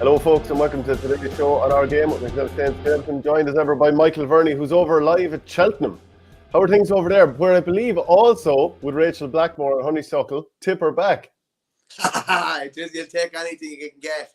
Hello, folks, and welcome to today's show on Our Game with myself, Shane Stevenson, joined as ever by Michael Verney, who's over live at Cheltenham. How are things over there? Where I believe also with Rachel Blackmore and Honeysuckle, tip her back. Just you'll take anything you can get.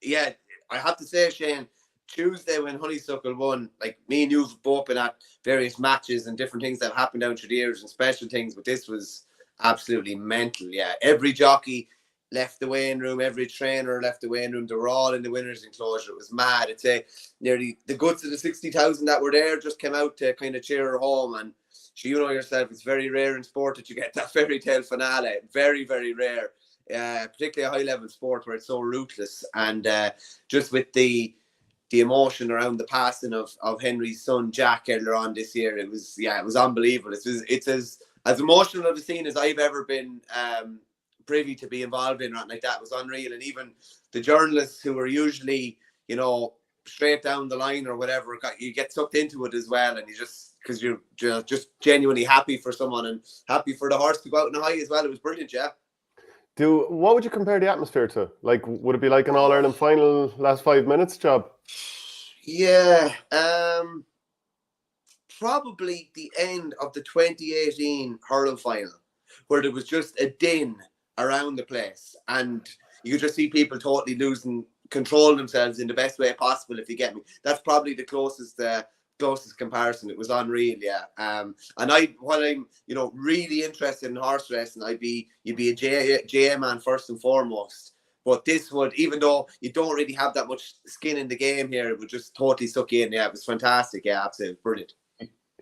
Yeah, I have to say, Shane, Tuesday when Honeysuckle won, like me and you've both been at various matches and different things that have happened down through the years and special things, but this was absolutely mental. Yeah, every jockey left the weighing room, every trainer left the weighing room. They were all in the winners' enclosure. It was mad. I'd say nearly the guts of the 60,000 that were there just came out to kind of cheer her home. And you know yourself, it's very rare in sport that you get that fairy tale finale. Very, very rare. Particularly a high-level sport where it's so ruthless. And just with the emotion around the passing of Henry's son Jack earlier on this year, it was unbelievable. It's as emotional of a scene as I've ever been privy to be involved in. Right, like that was unreal. And even the journalists who were usually, you know, straight down the line or whatever, you get sucked into it as well, and you just because you're just genuinely happy for someone and happy for the horse to go out in a high as well. It was brilliant. Yeah. What would you compare the atmosphere to? Like, would it be like an All-Ireland final last 5 minutes job? Yeah, probably the end of the 2018 hurling final, where there was just a din around the place, and you could just see people totally losing control of themselves in the best way possible. If you get me, that's probably the closest comparison. It was unreal, yeah. And while I'm really interested in horse racing, you'd be a JA man first and foremost. But this would, even though you don't really have that much skin in the game here, it would just totally suck you in. Yeah, it was fantastic. Yeah, absolutely brilliant.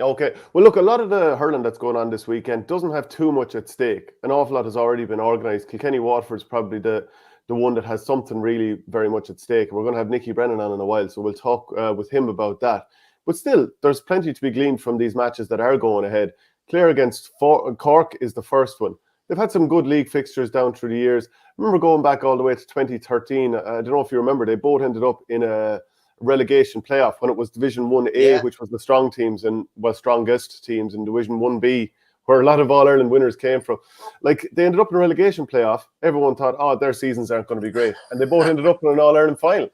Okay. Well, look, a lot of the hurling that's going on this weekend doesn't have too much at stake. An awful lot has already been organised. Kilkenny-Waterford's probably the one that has something really very much at stake. We're going to have Nickey Brennan on in a while, so we'll talk with him about that. But still, there's plenty to be gleaned from these matches that are going ahead. Clare against Cork is the first one. They've had some good league fixtures down through the years. I remember going back all the way to 2013. I don't know if you remember, they both ended up in a relegation playoff when it was Division 1A, which was the strong teams and strongest teams, in Division 1B, where a lot of All-Ireland winners came from. Like, they ended up in a relegation playoff. Everyone thought, their seasons aren't going to be great. And they both ended up in an All-Ireland final.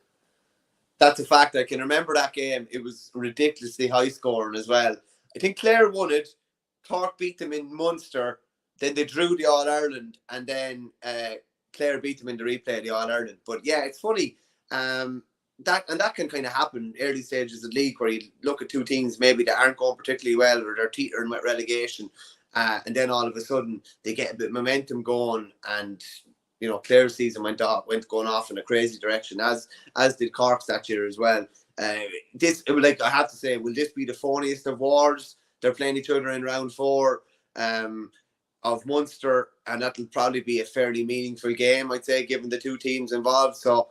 That's a fact. I can remember that game. It was ridiculously high scoring as well. I think Clare won it. Cork beat them in Munster. Then they drew the All-Ireland. And then Clare beat them in the replay of the All-Ireland. But yeah, it's funny. That can kind of happen early stages of the league, where you look at two teams maybe that aren't going particularly well, or they're teetering with relegation. And then all of a sudden they get a bit of momentum going, and Clare's season went going off in a crazy direction, as did Cork's that year as well. I have to say, will this be the phoniest of wars? They're playing each other in round 4 of Munster, and that'll probably be a fairly meaningful game, I'd say, given the two teams involved. So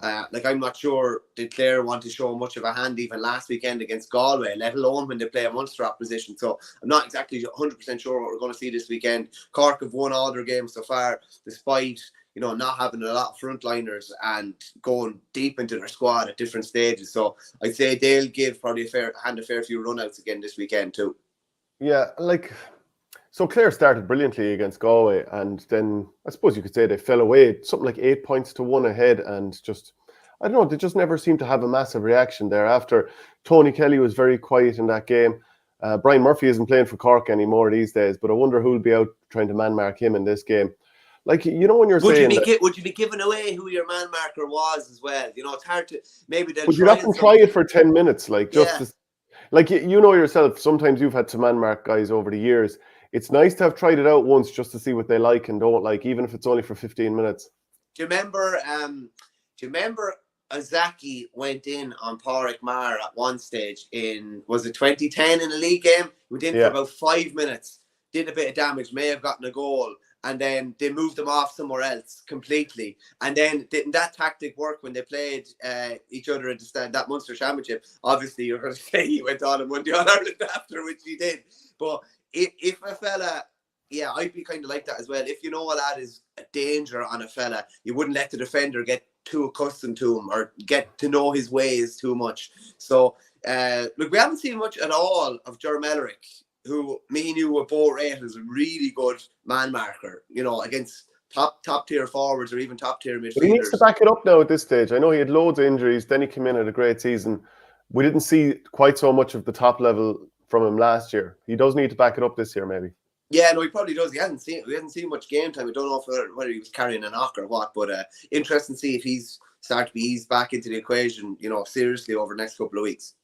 I'm not sure did Clare want to show much of a hand even last weekend against Galway, let alone when they play a Munster opposition. So I'm not exactly 100% sure what we're going to see this weekend. Cork have won all their games so far, despite not having a lot of frontliners and going deep into their squad at different stages. So I'd say they'll give probably a fair few runouts again this weekend too. Yeah, so Clare started brilliantly against Galway, and then I suppose you could say they fell away, something like 8 points to 1 ahead, and just, I don't know, they just never seemed to have a massive reaction thereafter. Tony Kelly was very quiet in that game. Brian Murphy isn't playing for Cork anymore these days, but I wonder who'll be out trying to man-mark him in this game. Like, when you're would you be giving away who your man marker was as well? It's hard to, maybe they'll would you not try it for 10 minutes, yourself, sometimes you've had to man mark guys over the years. It's nice to have tried it out once just to see what they like and don't like, even if it's only for 15 minutes. Do you remember Ozaki went in on Pádraig Maher at one stage was it 2010 in a league game? We did for about 5 minutes, did a bit of damage, may have gotten a goal, and then they moved him off somewhere else completely. And then didn't that tactic work when they played each other at that Munster Championship? Obviously, you're going to say he went on and won the All-Ireland after, which he did. But if a fella, I'd be kind of like that as well. If you know a lad is a danger on a fella, you wouldn't let the defender get too accustomed to him or get to know his ways too much. So, look, we haven't seen much at all of Ger Mellerick, who me and you were both rated as a really good man marker, against top tier forwards or even top tier midfielders. But he needs to back it up now at this stage. I know he had loads of injuries. Then he came in at a great season. We didn't see quite so much of the top level from him last year. He does need to back it up this year, maybe. Yeah, no, he probably does. We hasn't seen much game time. I don't know whether he was carrying a knock or what, but interesting to see if he's starting to be eased back into the equation, seriously over the next couple of weeks.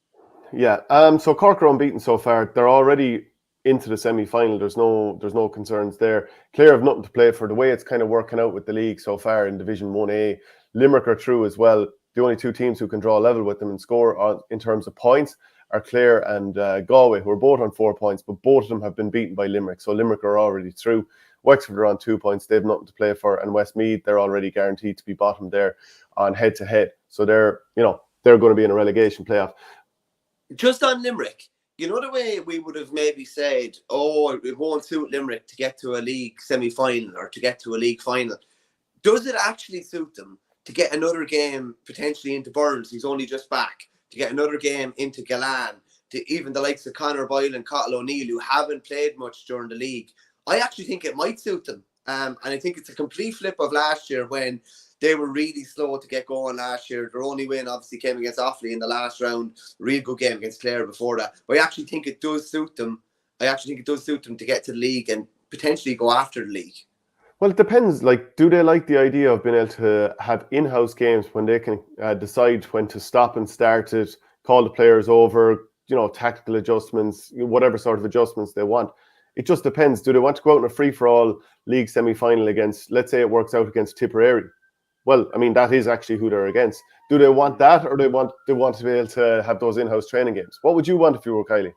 Yeah. So Cork are unbeaten so far. They're already into the semi-final. There's no concerns there. Clare have nothing to play for. The way it's kind of working out with the league so far in Division 1A, Limerick are through as well. The only two teams who can draw level with them and score in terms of points are Clare and Galway, who are both on 4 points, but both of them have been beaten by Limerick. So Limerick are already through. Wexford are on 2 points. They have nothing to play for. And Westmeath, they're already guaranteed to be bottom there on head-to-head. So they're going to be in a relegation playoff. Just on Limerick, the way we would have maybe said, it won't suit Limerick to get to a league semi-final or to get to a league final. Does it actually suit them to get another game potentially into Burns, who's only just back, to get another game into Galan, to even the likes of Conor Boyle and Cottle O'Neill, who haven't played much during the league? I actually think it might suit them. And I think it's a complete flip of last year when they were really slow to get going last year. Their only win obviously came against Offaly in the last round. Real good game against Clare before that. But I actually think it does suit them. To get to the league and potentially go after the league. Well, it depends. Do they like the idea of being able to have in-house games when they can decide when to stop and start it, call the players over, tactical adjustments, whatever sort of adjustments they want? It just depends. Do they want to go out in a free-for-all league semi-final against, let's say it works out against Tipperary? Well, I mean, that is actually who they're against. Do they want that, or they want to be able to have those in-house training games? What would you want if you were Kylie?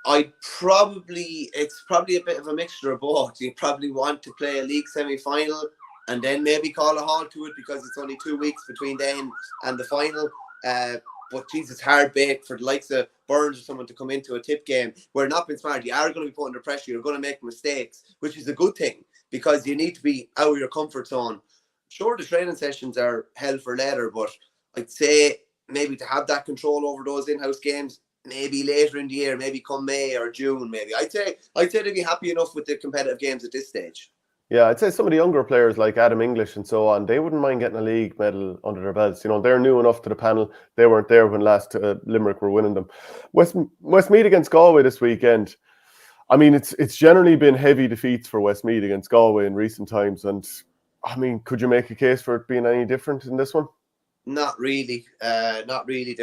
It's probably a bit of a mixture of both. You probably want to play a league semi-final and then maybe call a halt to it because it's only 2 weeks between then and the final. But Jesus, hard bait for the likes of Burns or someone to come into a tip game. We're not being smart. You are going to be put under pressure. You're going to make mistakes, which is a good thing because you need to be out of your comfort zone. Sure, the training sessions are hell for leather, but I'd say maybe to have that control over those in-house games, maybe later in the year, maybe come May or June, maybe. I'd say they'd be happy enough with the competitive games at this stage. Yeah, I'd say some of the younger players like Adam English and so on, they wouldn't mind getting a league medal under their belts. They're new enough to the panel. They weren't there when last Limerick were winning them. Westmeath against Galway this weekend. I mean, it's generally been heavy defeats for Westmeath against Galway in recent times. And I mean, could you make a case for it being any different in this one? Not really. They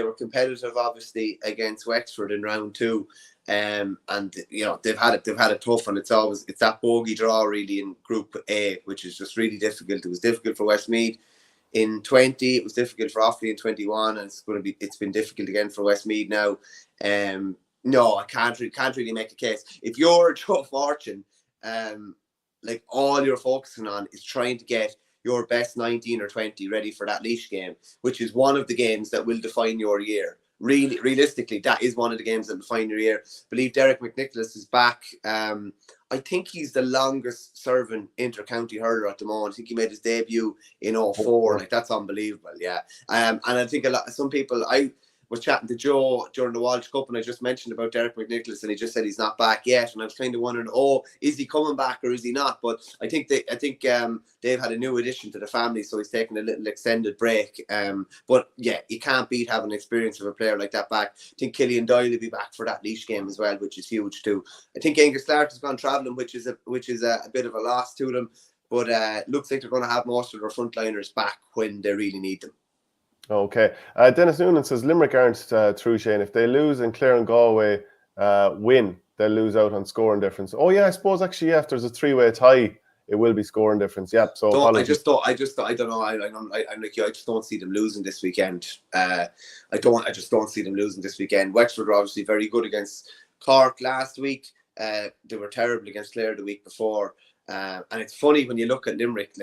were competitive, obviously, against Wexford in round 2. And they've had it tough, and it's that bogey draw really in Group A, which is just really difficult. It was difficult for Westmeath in 20. It was difficult for Offaly in 21, and it's been difficult again for Westmeath now. No, I can't really make a case. If you're Joe Fortune, all you're focusing on is trying to get your best 19 or 20 ready for that Laois game, which is one of the games that will define your year. Really, realistically, that is one of the games that define your year. I believe Derek McNicholas is back. I think he's the longest serving inter-county hurler at the moment. I think he made his debut in 2004. That's unbelievable, yeah. And I think some people, I was chatting to Joe during the Walsh Cup, and I just mentioned about Derek McNicholas, and he just said he's not back yet. And I was kind of wondering, is he coming back or is he not? But I think they've had a new addition to the family, so he's taking a little extended break. But yeah, you can't beat having experience of a player like that back. I think Killian Doyle will be back for that Laois game as well, which is huge too. I think Angus Clark has gone travelling, which is a bit of a loss to them. But looks like they're going to have most of their frontliners back when they really need them. Okay. Dennis Noonan says Limerick aren't through, Shane. If they lose and Clare and Galway win, they'll lose out on scoring difference. Oh yeah, I suppose actually, if there's a 3-way tie, it will be scoring difference. Yep. So I don't know. I'm like you. I just don't see them losing this weekend. I just don't see them losing this weekend. Wexford were obviously very good against Cork last week. They were terrible against Clare the week before. And it's funny when you look at Limerick,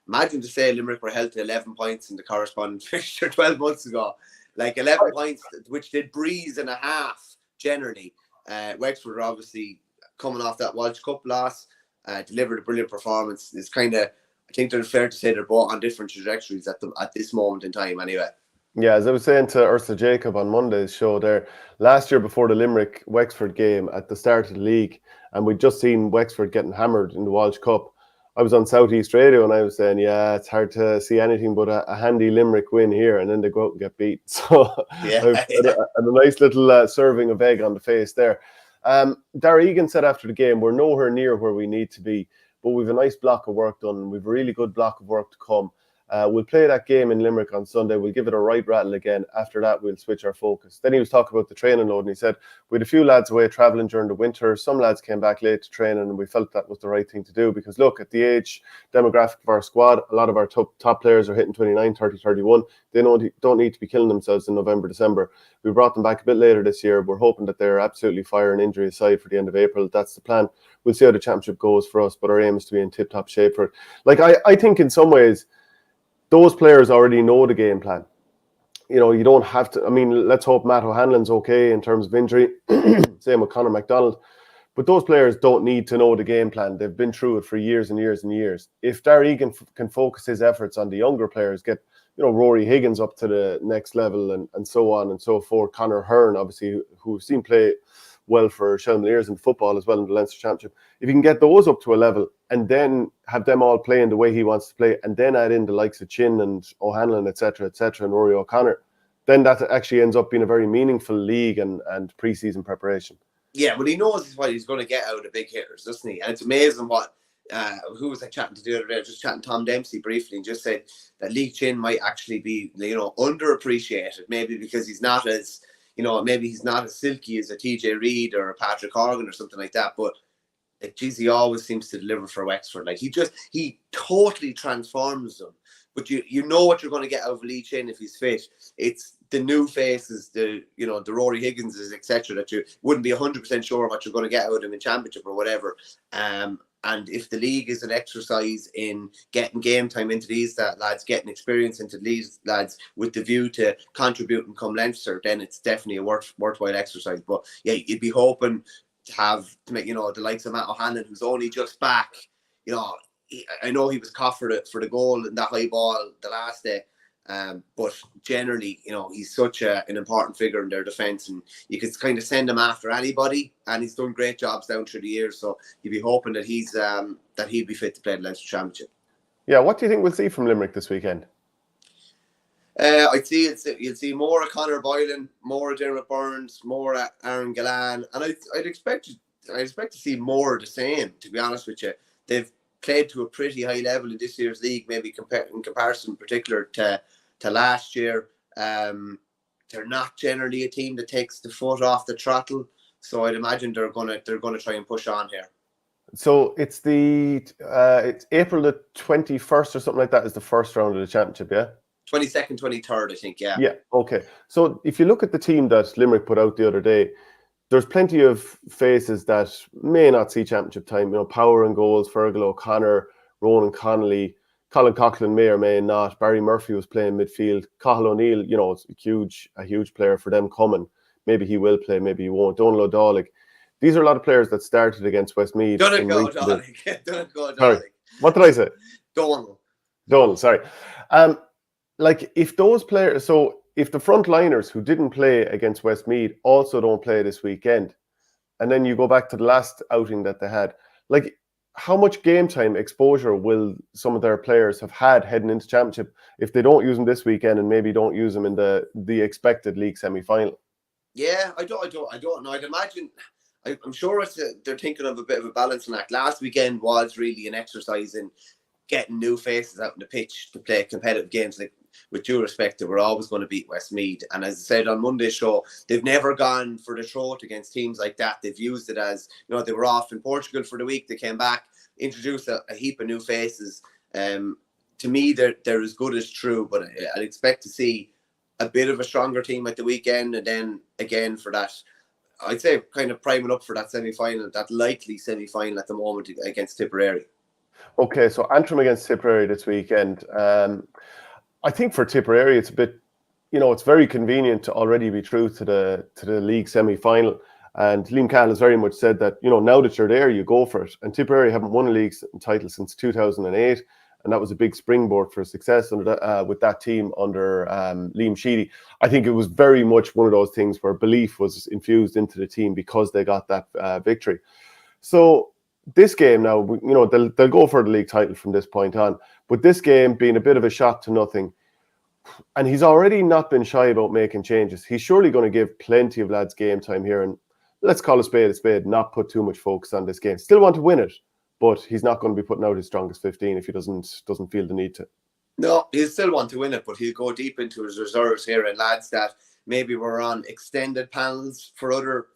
imagine to say Limerick were held to 11 points in the corresponding fixture 12 months ago. 11 points, which did breeze and a half, generally. Wexford were obviously coming off that Walsh Cup loss, delivered a brilliant performance. It's I think they're fair to say they're both on different trajectories at this moment in time anyway. Yeah, as I was saying to Ursula Jacob on Monday's show there, last year before the Limerick-Wexford game at the start of the league, and we'd just seen Wexford getting hammered in the Walsh Cup, I was on Southeast Radio and I was saying, yeah, it's hard to see anything but a handy Limerick win here, and then they go out and get beat. So Yeah, I've had a nice little serving of egg on the face there. Darragh Egan said after the game, we're nowhere near where we need to be, but we've a nice block of work done. We've a really good block of work to come. We'll play that game in Limerick on Sunday. We'll give it a right rattle again. After that, we'll switch our focus. Then he was talking about the training load, and he said, we had a few lads away travelling during the winter. Some lads came back late to training, and we felt that was the right thing to do because, look, at the age demographic of our squad, a lot of our top players are hitting 29, 30, 31. They don't need to be killing themselves in November, December. We brought them back a bit later this year. We're hoping that they're absolutely firing injury aside for the end of April. That's the plan. We'll see how the championship goes for us, but our aim is to be in tip-top shape for it. Like, I think in some ways, those players already know the game plan. You know, you don't have to. I mean, let's hope Matt O'Hanlon's okay in terms of injury. Same with Conor McDonald. But those players don't need to know the game plan. They've been through it for years and years and years. If Darragh Egan can focus his efforts on the younger players, get, you know, Rory Higgins up to the next level and so on and so forth. Conor Hearn, obviously, who we've seen play well for Shelmaliers in football as well in the Leinster Championship. If you can get those up to a level and then have them all playing the way he wants to play, and then add in the likes of Chin and O'Hanlon, etc., and Rory O'Connor, then that actually ends up being a very meaningful league and pre-season preparation. Yeah, but he knows what he's going to get out of big hitters, doesn't he? And it's amazing what, who was I chatting to the other day? Just chatting to Tom Dempsey briefly, and just said that Lee Chin might actually be, you know, underappreciated, maybe because he's not as, you know, maybe he's not as silky as a TJ Reid or a Patrick Horgan or something like that, but geez, he always seems to deliver for Wexford. Like, he totally transforms them. But you know what you're going to get out of Lee Chin if he's fit. It's the new faces, the Rory Higginses, etc., that you wouldn't be 100% sure what you're going to get out of him in championship or whatever. And if the league is an exercise in getting game time into these lads, getting experience into these lads with the view to contribute and come Leinster, then it's definitely a worthwhile exercise. But yeah, you'd be hoping to make, you know, the likes of Matt O'Hanlon, who's only just back. You know, I know he was caught for the goal in that high ball the last day. But generally, you know, he's such an important figure in their defence, and you could kind of send him after anybody, and he's done great jobs down through the years. So you'd be hoping that he'd be fit to play the Leinster Championship. Yeah, what do you think we'll see from Limerick this weekend? You'll see more of Conor Boylan, more of Dermot Burns, more of Aaron Gillan, and I'd expect to see more of the same. To be honest with you, they've played to a pretty high level in this year's league, maybe in comparison, in particular to last year. They're not generally a team that takes the foot off the throttle, so I'd imagine they're gonna try and push on here. So it's April the 21st or something like that is the first round of the championship, yeah? 22nd, 23rd, I think, yeah. Yeah, okay. So if you look at the team that Limerick put out the other day, there's plenty of faces that may not see championship time. You know, Power and goals, Fergal O'Connor, Ronan Connolly, Colin Coughlin may or may not. Barry Murphy was playing midfield. Cathal O'Neill, you know, it's a huge player for them coming. Maybe he will play, maybe he won't. Donal O'Dowd. These are a lot of players that started against Westmeath. Donegal. Sorry, what did I say? Donal, sorry. Like, if those players, so if the frontliners who didn't play against Westmeath also don't play this weekend, and then you go back to the last outing that they had, like, how much game time exposure will some of their players have had heading into championship if they don't use them this weekend and maybe don't use them in the expected league semi-final? Yeah, I don't know. I'd imagine, I'm sure they're thinking of a bit of a balancing act. Last weekend was really an exercise in getting new faces out on the pitch to play competitive games. Like, with due respect, they were always going to beat Westmeath. And as I said on Monday's show, they've never gone for the throat against teams like that. They've used it as, you know, they were off in Portugal for the week. They came back, introduced a heap of new faces. To me, they're as good as true, but I'd expect to see a bit of a stronger team at the weekend. And then again, for that, I'd say kind of priming up for that semi-final, that likely semi-final at the moment against Tipperary. Okay, so Antrim against Tipperary this weekend. I think for Tipperary, it's a bit, you know, it's very convenient to already be through to the league semi-final. And Liam Cahill has very much said that, you know, now that you're there, you go for it. And Tipperary haven't won a league title since 2008. And that was a big springboard for success with that team under Liam Sheedy. I think it was very much one of those things where belief was infused into the team because they got that victory. So this game now, they'll go for the league title from this point on. But this game being a bit of a shot to nothing, and he's already not been shy about making changes. He's surely going to give plenty of lads game time here, and let's call a spade, not put too much focus on this game. Still want to win it, but he's not going to be putting out his strongest 15 if he doesn't feel the need to. No, he'll still want to win it, but he'll go deep into his reserves here, and lads that maybe were on extended panels for other,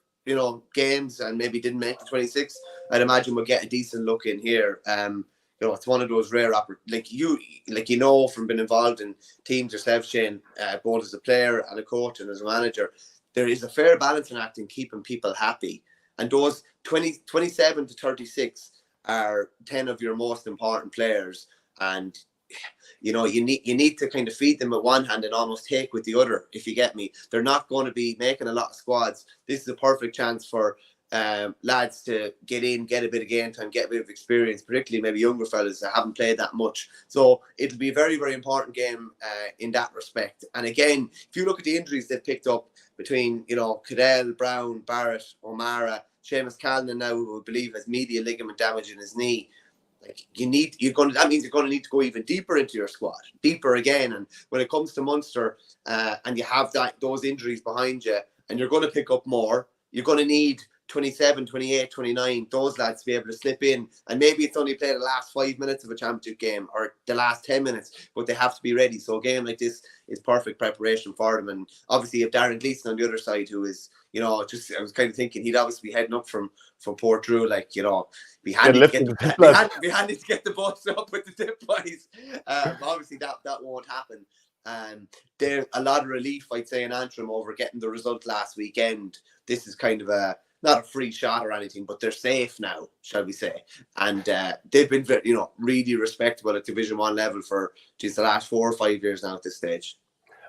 games and maybe didn't make the 26. I'd imagine we'll get a decent look in here. It's one of those rare from being involved in teams yourself, Shane, both as a player and a coach and as a manager. There is a fair balancing act in keeping people happy, and those 27 to 36 are 10 of your most important players, and you need to kind of feed them with one hand and almost take with the other, if you get me. They're not going to be making a lot of squads. This is a perfect chance for lads to get in, get a bit of game time, get a bit of experience, particularly maybe younger fellas that haven't played that much. So it'll be a very, very important game in that respect. And again, if you look at the injuries they've picked up between, Cadell, Brown, Barrett, O'Mara, Seamus Callan now, who I believe has medial ligament damage in his knee. That means you're going to need to go even deeper into your squad, deeper again. And when it comes to Munster, and you have those injuries behind you, and you're going to pick up more, you're going to need 27, 28, 29, those lads to be able to slip in. And maybe it's only play the last 5 minutes of a championship game or the last 10 minutes, but they have to be ready. So a game like this is perfect preparation for them. And obviously you have Darren Gleeson on the other side, who is, I was kind of thinking he'd obviously be heading up from Portrue, be handy to get the bus up with the tip boys. Obviously that won't happen. There's a lot of relief, I'd say, in Antrim over getting the result last weekend. This is kind of not a free shot or anything, but they're safe now, shall we say. And they've been, really respectable at Division 1 level for the last 4 or 5 years now at this stage.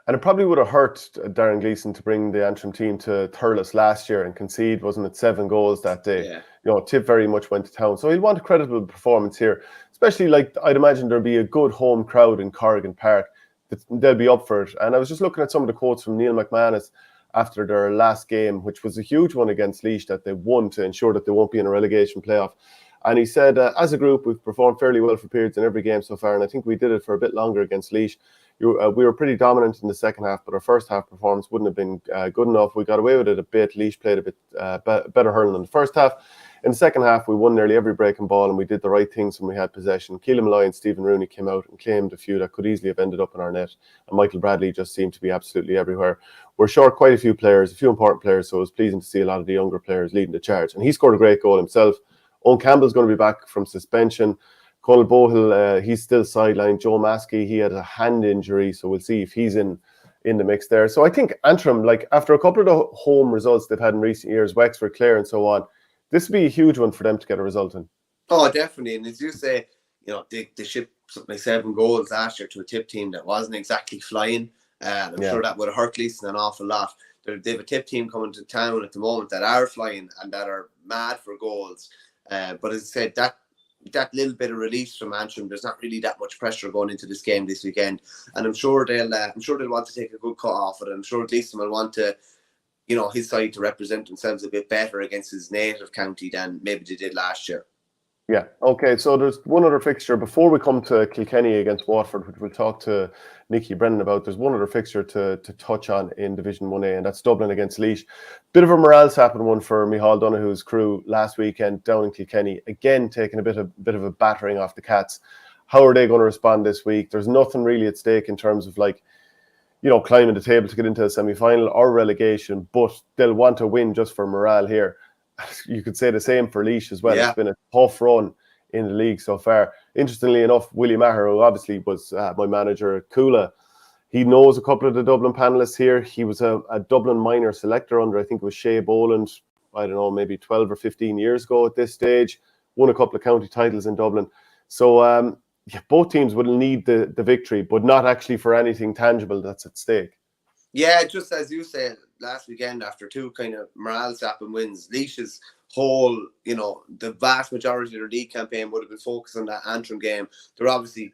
And it probably would have hurt Darren Gleeson to bring the Antrim team to Thurles last year and concede, wasn't it, 7 goals that day? Yeah. Tip very much went to town. So he'll want a credible performance here, especially I'd imagine there'll be a good home crowd in Corrigan Park. They'll be up for it. And I was just looking at some of the quotes from Neil McManus after their last game, which was a huge one against Laois that they won to ensure that they won't be in a relegation playoff. And he said, as a group, we've performed fairly well for periods in every game so far, and I think we did it for a bit longer against Laois. We were pretty dominant in the second half, but our first half performance wouldn't have been good enough. We got away with it a bit. Laois played a bit better hurling in the first half. In the second half, we won nearly every breaking ball, and we did the right things when we had possession. Keelan Malloy and Stephen Rooney came out and claimed a few that could easily have ended up in our net, and Michael Bradley just seemed to be absolutely everywhere. We're short quite a few important players, so it was pleasing to see a lot of the younger players leading the charge. And he scored a great goal himself. Owen Campbell's going to be back from suspension. Conal Bohill, he's still sidelined. Joe Maskey, he had a hand injury, so we'll see if he's in the mix there. So I think Antrim, after a couple of the home results they've had in recent years, Wexford, Clare and so on, this would be a huge one for them to get a result in. Oh, definitely. And as you say, they shipped something like 7 goals last year to a tip team that wasn't exactly flying. I'm sure that would have hurt Gleeson an awful lot. They have a tip team coming to town at the moment that are flying and that are mad for goals. But as I said, that little bit of release from Antrim, there's not really that much pressure going into this game this weekend, and I'm sure they'll want to take a good cut off it. I'm sure Gleeson will want to, his side to represent themselves a bit better against his native county than maybe they did last year. Yeah. Okay. So there's one other fixture before we come to Kilkenny against Waterford, which we'll talk to Nickey Brennan about. There's one other fixture to touch on in Division 1A, and that's Dublin against Laois. Bit of a morale-sapping one for Micheál Donoghue's crew last weekend down in Kilkenny. Again, taking a bit of a battering off the Cats. How are they going to respond this week? There's nothing really at stake in terms of climbing the table to get into a semi-final or relegation, but they'll want to win just for morale here. You could say the same for Laois as well. Yeah. It's been a tough run in the league so far. Interestingly enough, Willie Maher, who obviously was my manager at Coola, he knows a couple of the Dublin panellists here. He was a Dublin minor selector under, I think it was Shea Boland, I don't know, maybe 12 or 15 years ago at this stage. Won a couple of county titles in Dublin. So both teams will need the victory, but not actually for anything tangible that's at stake. Yeah, just as you said, last weekend after 2 kind of morale-sapping wins, Laois's whole, the vast majority of their league campaign would have been focused on that Antrim game. They're obviously,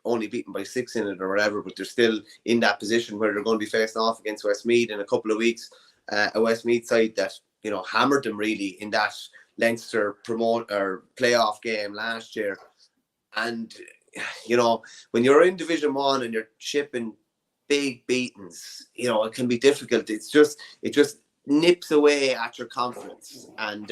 only beaten by 6 in it or whatever, but they're still in that position where they're going to be facing off against Westmeath in a couple of weeks. A Westmeath side that, hammered them really in that Leinster playoff game last year. And, you know, when you're in Division 1 and you're shipping big beatings, you know, it can be difficult. It just nips away at your confidence. And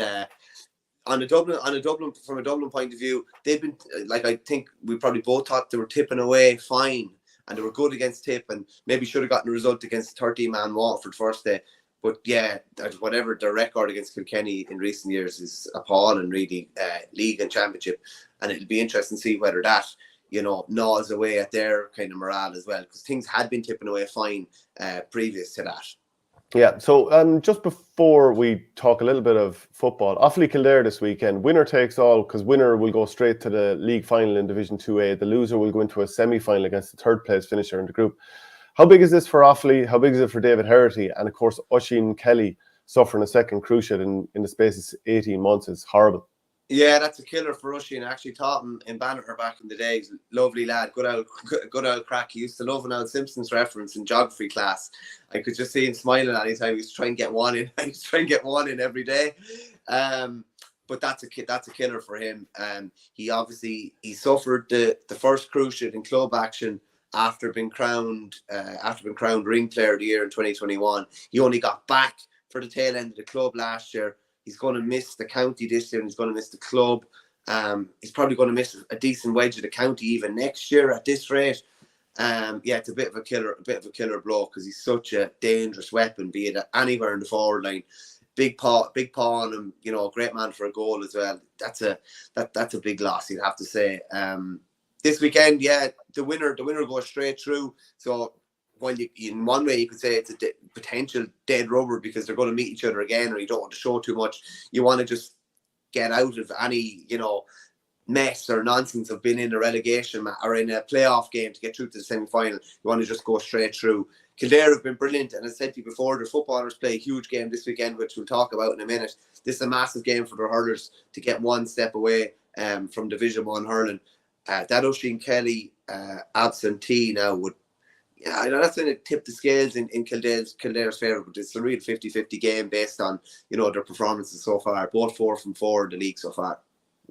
from a Dublin point of view, they've been, like, I think we probably both thought they were tipping away fine, and they were good against Tip, and maybe should have gotten a result against 30-man Waterford first day. But yeah, whatever their record against Kilkenny in recent years is appalling, really, league and championship. And it'll be interesting to see whether that, you know, gnaws away at their kind of morale as well, because things had been tipping away fine previous to that. Yeah, so just before we talk a little bit of football, Offaly Kildare this weekend, winner takes all, because winner will go straight to the league final in Division 2A. The loser will go into a semi-final against the third place finisher in the group. How big is this for Offaly? How big is it for David Herity? And of course, Oisín Kelly suffering a second cruciate in the space of 18 months is horrible. Yeah, that's a killer for Oisín. I actually taught him in Banagher back in the day. He's a lovely lad, good old crack. He used to love an old Simpsons reference in geography class. I could just see him smiling anytime he was trying to get one in. He was trying to get one in every day. But that's a killer for him. He suffered the first cruciate in club action after being crowned ring player of the year in 2021. He only got back for the tail end of the club last year. He's going to miss the county this year, and he's going to miss the club. He's probably going to miss a decent wedge of the county even next year at this rate. Yeah, it's a bit of a killer blow, because he's such a dangerous weapon, be it anywhere in the forward line. Big paw on him, you know, a great man for a goal as well. That's a big loss, you'd have to say. This weekend, yeah, the winner goes straight through. So while in one way you could say it's a potential dead rubber, because they're going to meet each other again, or you don't want to show too much. You want to just get out of any, you know, mess or nonsense of being in a relegation or in a playoff game to get through to the semi-final. You want to just go straight through. Kildare have been brilliant, and as I said to you before, their footballers play a huge game this weekend, which we'll talk about in a minute. This is a massive game for their hurlers to get one step away from Division 1 hurling. That Oisín Kelly absentee now would, yeah, I know that's going to tip the scales in Kildare's favour, but it's a real 50-50 game based on, you know, their performances so far. Both 4 from 4 in the league so far.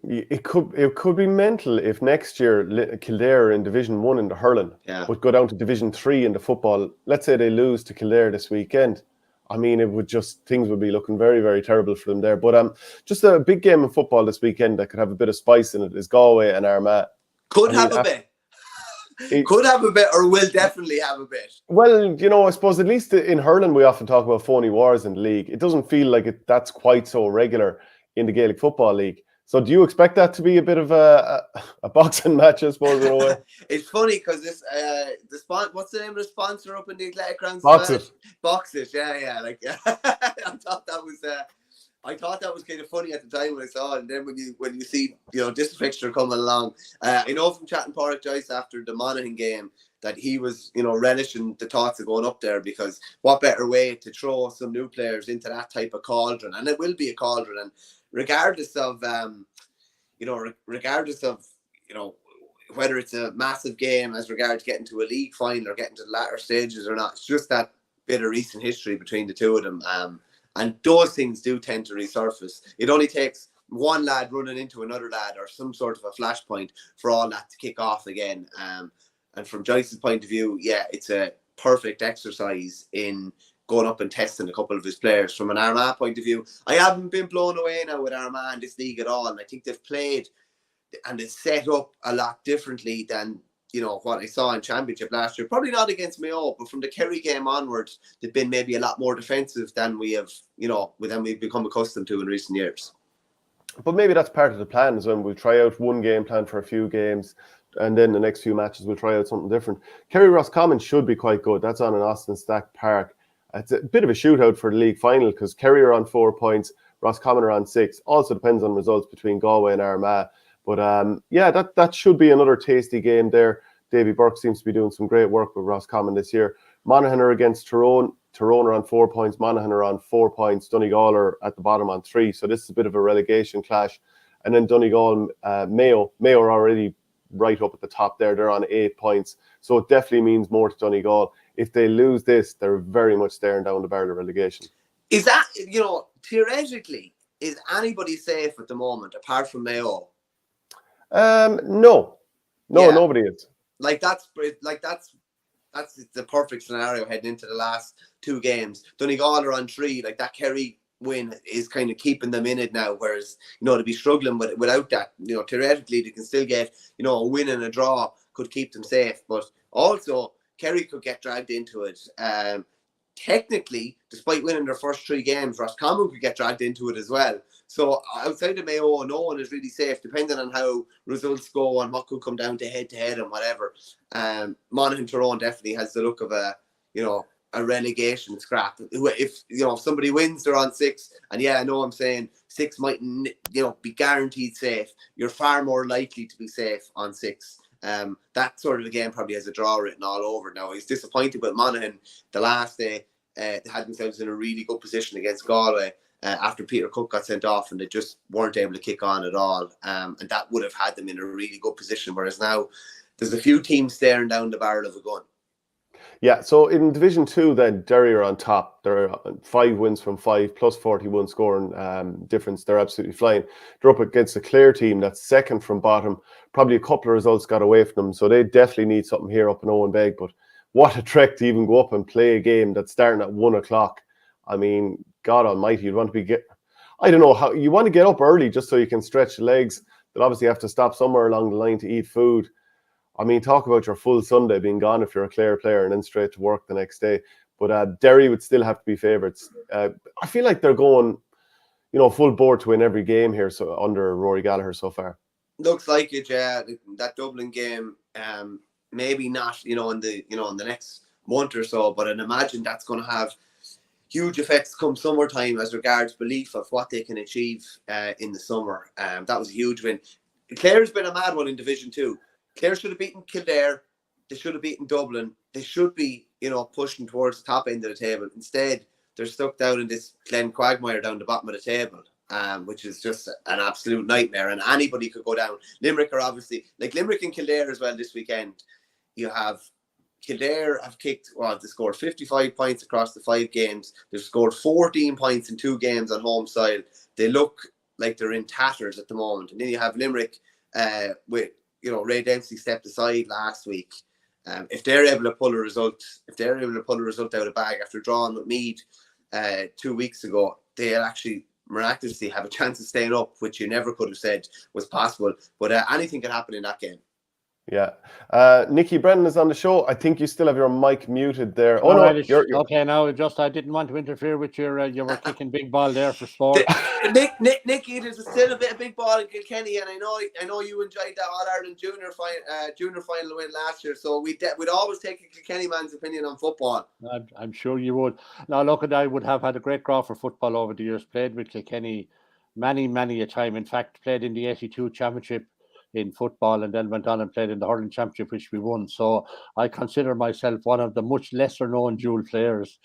It could be mental if next year Kildare in Division 1 in the hurling would go down to Division 3 in the football. Let's say they lose to Kildare this weekend. I mean, things would be looking very, very terrible for them there. But just a big game of football this weekend that could have a bit of spice in it is Galway and Armagh. Could have a bit, or will definitely have a bit. Well, you know, I suppose at least in hurling we often talk about phony wars in the league. It doesn't feel like that's quite so regular in the Gaelic Football League. So do you expect that to be a bit of a boxing match, I suppose, in a way? It's funny because this what's the name of the sponsor up in the athletic grounds? Boxit, yeah. Like I thought that was kind of funny at the time when I saw it, and then when you see, you know, this fixture coming along, I know from chatting Pádraig Deise after the Monaghan game that he was, you know, relishing the thoughts of going up there, because what better way to throw some new players into that type of cauldron, and it will be a cauldron, and regardless of whether it's a massive game as regards getting to a league final or getting to the latter stages or not, it's just that bit of recent history between the two of them. And those things do tend to resurface. It only takes one lad running into another lad or some sort of a flashpoint for all that to kick off again. And from Joyce's point of view, yeah, it's a perfect exercise in going up and testing a couple of his players. From an Armagh point of view, I haven't been blown away now with Armagh in this league at all. And I think they've played and it's set up a lot differently than, you know, what I saw in Championship last year. Probably not against Mayo, but from the Kerry game onwards, they've been maybe a lot more defensive than we have, you know, than we've become accustomed to in recent years. But maybe that's part of the plan as well. We'll try out one game plan for a few games, and then the next few matches we'll try out something different. Kerry Roscommon should be quite good. That's on an Austin Stack Park. It's a bit of a shootout for the league final because Kerry are on 4 points, Roscommon are on 6. Also depends on results between Galway and Armagh. But yeah, that should be another tasty game there. Davy Burke seems to be doing some great work with Roscommon this year. Monaghan are against Tyrone. Tyrone are on 4 points. Monaghan are on 4 points. Donegal are at the bottom on 3. So this is a bit of a relegation clash. And then Donegal, Mayo are already right up at the top there. They're on 8 points. So it definitely means more to Donegal. If they lose this, they're very much staring down the barrel of relegation. Is that, you know, theoretically, is anybody safe at the moment apart from Mayo? No, Yeah. nobody is. That's the perfect scenario heading into the last 2 games. Donegal are on 3. Like, that Kerry win is kind of keeping them in it now, whereas, to be struggling without that, theoretically they can still get, a win and a draw could keep them safe, but also Kerry could get dragged into it. Technically, despite winning their first 3 games, Roscommon could get dragged into it as well. So outside of Mayo, no one is really safe, depending on how results go and what could come down to head and whatever. Monaghan Tyrone definitely has the look of a relegation scrap. If somebody wins, they're on 6, and I know I'm saying 6 mightn't be guaranteed safe. You're far more likely to be safe on 6. That sort of a game probably has a draw written all over. Now, he's disappointed with Monaghan the last day. They had themselves in a really good position against Galway after Peter Cook got sent off, and they just weren't able to kick on at all. And that would have had them in a really good position, whereas now there's a few teams staring down the barrel of a gun. Yeah, so in Division 2 then, Derry are on top. They're 5 wins from 5 plus 41 scoring difference. They're absolutely flying. They're up against a Clare team that's second from bottom. Probably a couple of results got away from them, so they definitely need something here up in Owen Beg. But what a trek to even go up and play a game that's starting at 1 o'clock. I mean, God almighty, you'd want to be I don't know how you want to get up early just so you can stretch the legs. They'll obviously have to stop somewhere along the line to eat food. I mean, talk about your full Sunday being gone if you're a Clare player and then straight to work the next day. But Derry would still have to be favourites. I feel like they're going, full board to win every game here under Rory Gallagher so far. Looks like it, yeah. That Dublin game, maybe not, in the next month or so, but I'd imagine that's going to have huge effects come summertime as regards belief of what they can achieve in the summer. That was a huge win. Clare's been a mad one in Division 2. Clare should have beaten Kildare. They should have beaten Dublin. They should be, pushing towards the top end of the table. Instead, they're stuck down in this Glen Quagmire down the bottom of the table, which is just an absolute nightmare. And anybody could go down. Limerick are obviously, like Limerick and Kildare as well this weekend. You have Kildare have they scored 55 points across the 5 games. They've scored 14 points in 2 games on home soil. They look like they're in tatters at the moment. And then you have Limerick with, Ray Dempsey stepped aside last week. If they're able to pull a result, out of bag after drawing with Meath 2 weeks ago, they'll actually miraculously have a chance of staying up, which you never could have said was possible. But anything can happen in that game. Yeah. Nickey Brennan is on the show. I think you still have your mic muted there. Oh, no, you're okay. Now, I didn't want to interfere with you were kicking big ball there for sport. Nickey, there's still a bit of big ball in Kilkenny, and I know you enjoyed that All-Ireland junior final win last year, so we'd always take a Kilkenny man's opinion on football. I'm sure you would. Now, look, I would have had a great craw for football over the years, played with Kilkenny many a time. In fact, played in the 82 championship in football, and then went on and played in the hurling championship, which we won. So I consider myself one of the much lesser known dual players.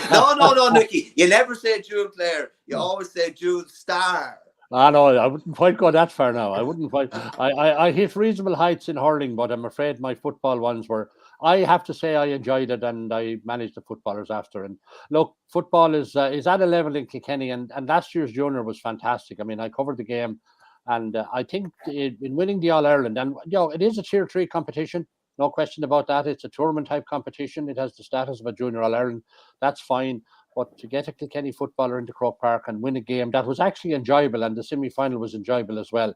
No, Nickey. You never say dual player. You always say dual star. No, I wouldn't quite go that far now. I wouldn't quite. I hit reasonable heights in hurling, but I'm afraid my football ones were. I have to say I enjoyed it, and I managed the footballers after. And look, football is at a level in Kilkenny, and last year's junior was fantastic. I mean, I covered the game. And I think in winning the All-Ireland, and it is a Tier 3 competition, no question about that. It's a tournament-type competition. It has the status of a Junior All-Ireland. That's fine. But to get a Kilkenny footballer into Croke Park and win a game that was actually enjoyable, and the semi-final was enjoyable as well.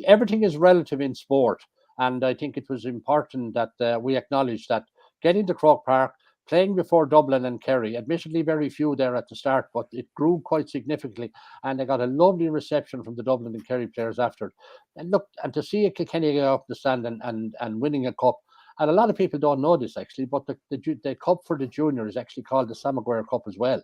Everything is relative in sport. And I think it was important that we acknowledge that getting to Croke Park, playing before Dublin and Kerry, admittedly very few there at the start, but it grew quite significantly, and they got a lovely reception from the Dublin and Kerry players after. And look, and to see a Kilkenny go up the stand and winning a cup, and a lot of people don't know this actually, but the cup for the junior is actually called the Samaguire Cup as well.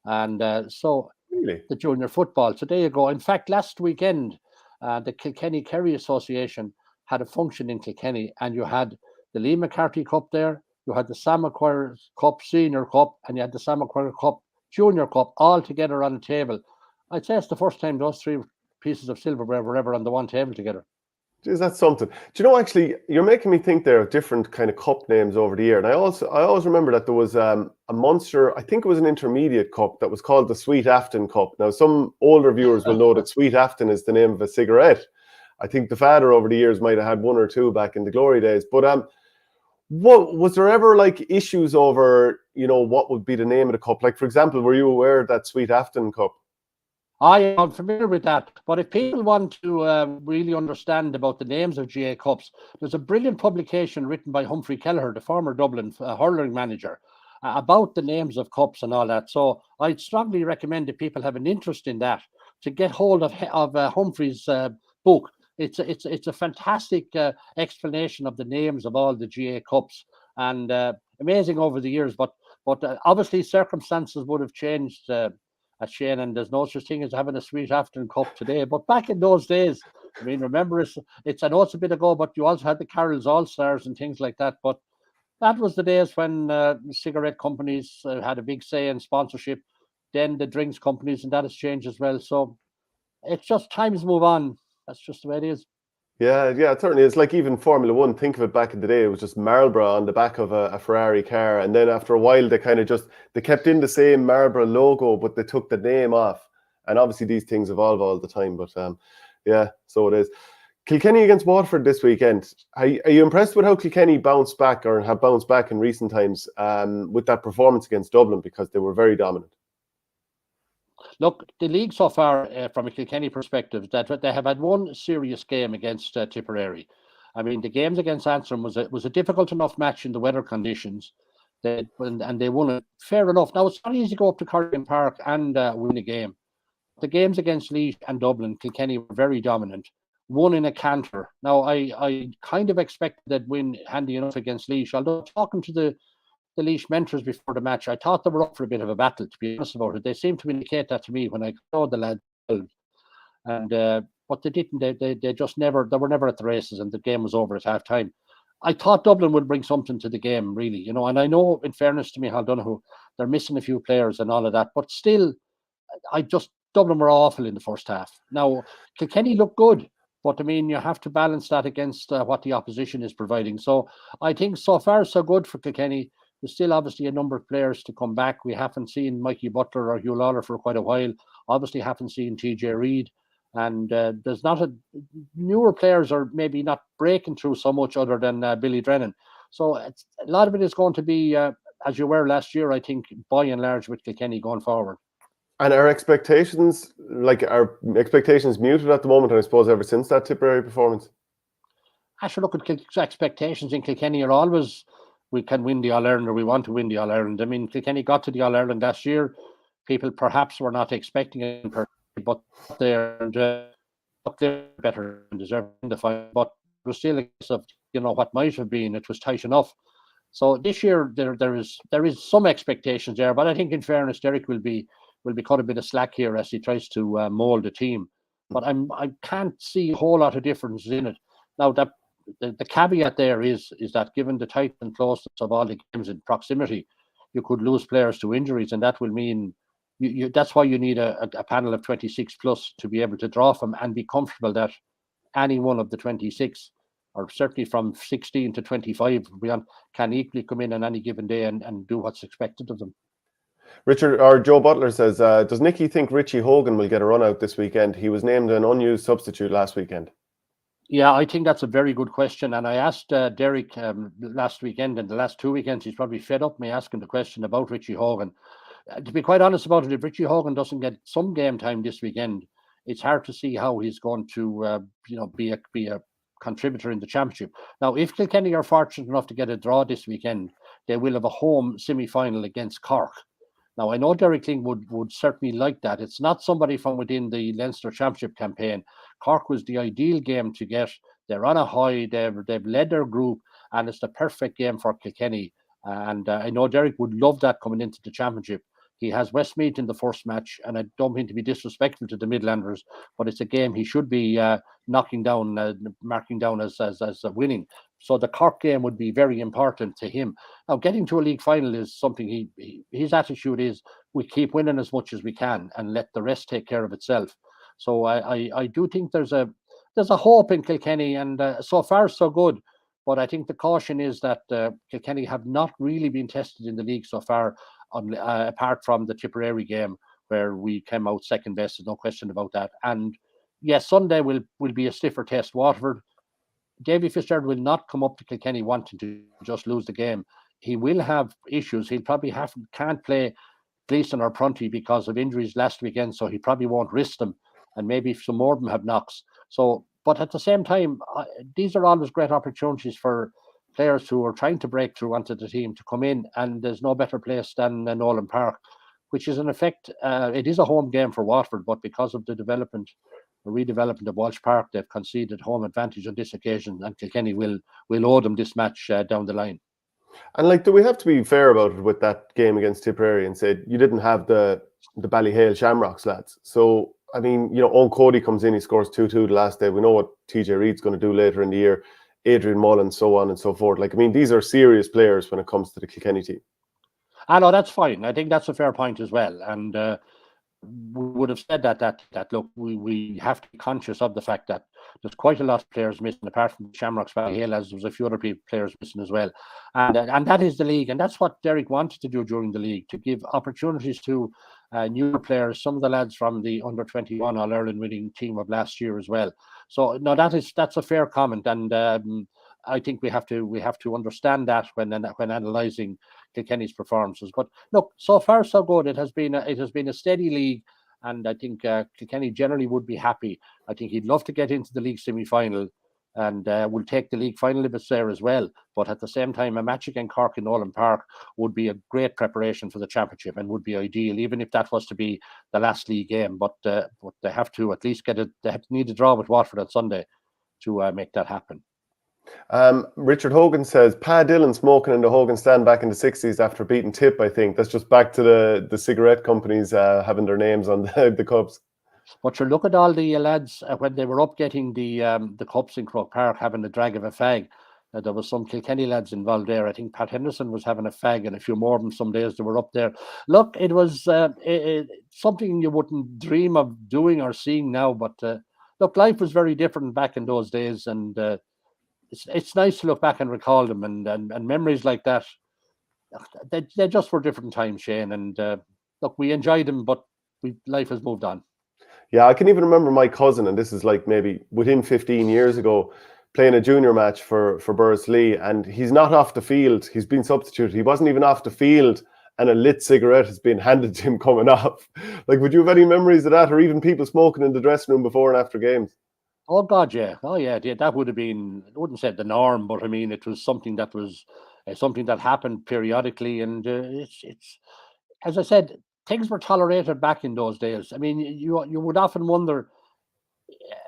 And so really? The junior football. So there you go. In fact, last weekend, the Kilkenny Kerry Association had a function in Kilkenny, and you had the Lee McCarthy Cup there, you had the Sam Macquarie Cup Senior Cup, and you had the Sam Macquarie Cup Junior Cup all together on the table. I'd say it's the first time those 3 pieces of silverware were ever on the one table together. Jeez, that's something. Do you know, actually, you're making me think there of different kind of cup names over the year. And I always remember that there was a Munster, I think it was an intermediate cup that was called the Sweet Afton Cup. Now, some older viewers will know that Sweet Afton is the name of a cigarette. I think the father over the years might have had one or two back in the glory days. But what was there ever like issues over, what would be the name of the cup? Like, for example, were you aware of that Sweet Afton Cup? I am familiar with that, but if people want to really understand about the names of GA Cups, there's a brilliant publication written by Humphrey Kelleher, the former Dublin hurling manager, about the names of cups and all that. So I'd strongly recommend that people have an interest in that to get hold of Humphrey's book. It's a fantastic explanation of the names of all the GA Cups, and amazing over the years. But obviously circumstances would have changed. At Shane, and there's no such thing as having a Sweet Afton Cup today. But back in those days, I mean, remember, I know it's a bit ago, but you also had the Carol's All-Stars and things like that. But that was the days when cigarette companies had a big say in sponsorship, then the drinks companies, and that has changed as well. So it's just times move on. That's just the way it is. Yeah, it certainly is. Like even Formula One, think of it back in the day, it was just Marlboro on the back of a Ferrari car. And then after a while, they kept in the same Marlboro logo, but they took the name off. And obviously these things evolve all the time. But yeah, so it is. Kilkenny against Waterford this weekend. Are you impressed with how Kilkenny bounced back or have bounced back in recent times with that performance against Dublin, because they were very dominant? Look, the league so far, from a Kilkenny perspective, that they have had one serious game against Tipperary. I mean, the games against Antrim was a difficult enough match in the weather conditions, and they won it. Fair enough. Now, it's not easy to go up to Corrigan Park and win a game. The games against Laois and Dublin, Kilkenny were very dominant, won in a canter. Now, I kind of expected that win handy enough against Laois, although talking to the Laois mentors before the match, I thought they were up for a bit of a battle, to be honest about it. They seemed to indicate that to me when I saw the lads. And but they didn't. They just never. They were never at the races, and the game was over at half time. I thought Dublin would bring something to the game, really, And I know, in fairness to Micheál Donoghue, they're missing a few players and all of that, but still, Dublin were awful in the first half. Now, Kilkenny looked good, but I mean, you have to balance that against what the opposition is providing. So I think so far so good for Kilkenny. There's still obviously a number of players to come back. We haven't seen Mikey Butler or Hugh Lawler for quite a while. Obviously haven't seen TJ Reid. And there's not newer players are maybe not breaking through so much other than Billy Drennan. So a lot of it is going to be, as you were last year, I think, by and large, with Kilkenny going forward. And are expectations muted at the moment, and I suppose ever since that Tipperary performance? I should look at expectations in Kilkenny are always, we can win the All-Ireland, or we want to win the All-Ireland. I mean, Kilkenny got to the All-Ireland last year. People perhaps were not expecting it, but they're better and deserving the final. But it was still a case of, what might have been. It was tight enough. So this year there is some expectations there, but I think in fairness, Derek will be cut a bit of slack here as he tries to mould the team. But I can't see a whole lot of difference in it. Now, that the caveat there is that given the tight and closeness of all the games in proximity, you could lose players to injuries, and that will mean that's why you need a panel of 26 plus to be able to draw from and be comfortable that any one of the 26, or certainly from 16 to 25 beyond, can equally come in on any given day and do what's expected of them. Richard, or Joe Butler says, does Nickey think Richie Hogan will get a run out this weekend? He was named an unused substitute last weekend. Yeah, I think that's a very good question. And I asked Derek last weekend, and the last 2 weekends, he's probably fed up me asking the question about Richie Hogan. To be quite honest about it, if Richie Hogan doesn't get some game time this weekend, it's hard to see how he's going to be a contributor in the championship. Now, if Kilkenny are fortunate enough to get a draw this weekend, they will have a home semi-final against Cork. Now, I know Derek King would certainly like that. It's not somebody from within the Leinster Championship campaign. Cork was the ideal game to get. They're on a high. They've led their group, and it's the perfect game for Kilkenny. And I know Derek would love that coming into the championship. He has Westmeath in the first match, and I don't mean to be disrespectful to the Midlanders, but it's a game he should be marking down as winning. So the Cork game would be very important to him. Now, getting to a league final is something his attitude is, we keep winning as much as we can and let the rest take care of itself. So I do think there's a there's a hope in Kilkenny, and so far so good. But I think the caution is that Kilkenny have not really been tested in the league so far, apart from the Tipperary game where we came out second best. There's no question about that. And yes, Sunday will be a stiffer test. Waterford, Davy Fitzgerald will not come up to Kilkenny wanting to just lose the game. He will have issues. He'll probably can't play Gleeson or Prunty because of injuries last weekend, so he probably won't risk them. And maybe some more of them have knocks. So, but at the same time, these are always great opportunities for players who are trying to break through onto the team to come in, and there's no better place than Nolan Park, which is in effect, it is a home game for Watford, but because of the redevelopment of Walsh Park, they've conceded home advantage on this occasion, and Kilkenny will owe them this match down the line. And like, do we have to be fair about it with that game against Tipperary and say you didn't have the Ballyhale Shamrocks lads? So I mean, you know, Owen Cody comes in, he scores 2-2 the last day. We know what TJ Reid's going to do later in the year, Adrian Mullen, so on and so forth. Like, I mean, these are serious players when it comes to the Kilkenny team. I know, that's fine. I think that's a fair point as well. And we would have said that look, we have to be conscious of the fact that there's quite a lot of players missing, apart from Shamrocks Ballyhale, as there's a few other players missing as well. And that is the league, and that's what Derek wanted to do during the league, to give opportunities to newer players, some of the lads from the under-21 All-Ireland winning team of last year as well. So no, that's a fair comment, and I think we have to understand that when analysing Kilkenny's performances. But look, so far so good. It has been a steady league, and I think Kilkenny generally would be happy. I think he'd love to get into the league semi-final, and will take the league final if it's there as well. But at the same time, a match against Cork in Nolan Park would be a great preparation for the championship and would be ideal, even if that was to be the last league game. But they have to at least need a draw with Watford on Sunday to make that happen. Richard Hogan says, Pa Dillon smoking in the Hogan stand back in the 60s after beating Tip, I think. That's just back to the cigarette companies having their names on the cups. But you look at all the lads when they were up getting the cups in Croke Park, having the drag of a fag. There was some Kilkenny lads involved there. I think Pat Henderson was having a fag, and a few more of them some days they were up there. Look, it was something you wouldn't dream of doing or seeing now. But look, life was very different back in those days, and it's nice to look back and recall them, and memories like that. They just were different times, Shane. And look, we enjoyed them, but life has moved on. Yeah, I can even remember my cousin, and this is like maybe within 15 years ago, playing a junior match for Bursley, and he's not off the field. He's been substituted. He wasn't even off the field, and a lit cigarette has been handed to him coming off. Like, would you have any memories of that, or even people smoking in the dressing room before and after games? Oh God, yeah. Oh yeah. That would have been, I wouldn't say the norm, but I mean, it was something that happened periodically, and it's as I said, things were tolerated back in those days. I mean, you would often wonder,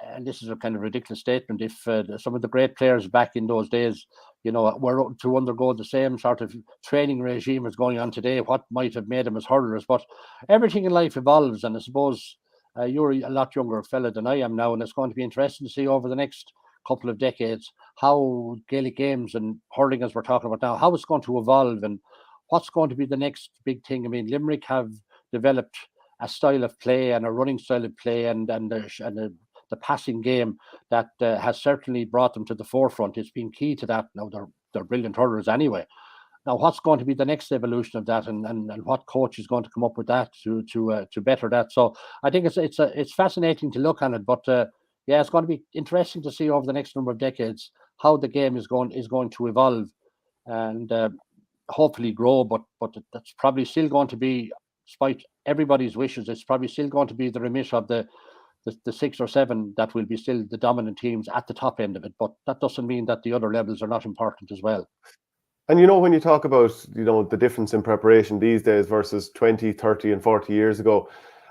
and this is a kind of ridiculous statement, if some of the great players back in those days, were to undergo the same sort of training regime as going on today, what might have made them as hurlers. But everything in life evolves, and I suppose you're a lot younger fella than I am now, and it's going to be interesting to see over the next couple of decades how Gaelic games and hurling, as we're talking about now, how it's going to evolve and what's going to be the next big thing. I mean, Limerick have developed a style of play and a running style of play and the passing game that has certainly brought them to the forefront. It's been key to that. Now they're brilliant hurlers anyway. Now, what's going to be the next evolution of that, and what coach is going to come up with that to better that? So I think it's fascinating to look at it, but yeah, it's going to be interesting to see over the next number of decades how the game is going to evolve and hopefully grow. But that's probably still going to be, despite everybody's wishes, it's probably still going to be the remit of the 6 or 7 that will be still the dominant teams at the top end of it. But that doesn't mean that the other levels are not important as well. And when you talk about, the difference in preparation these days versus 20, 30 and 40 years ago,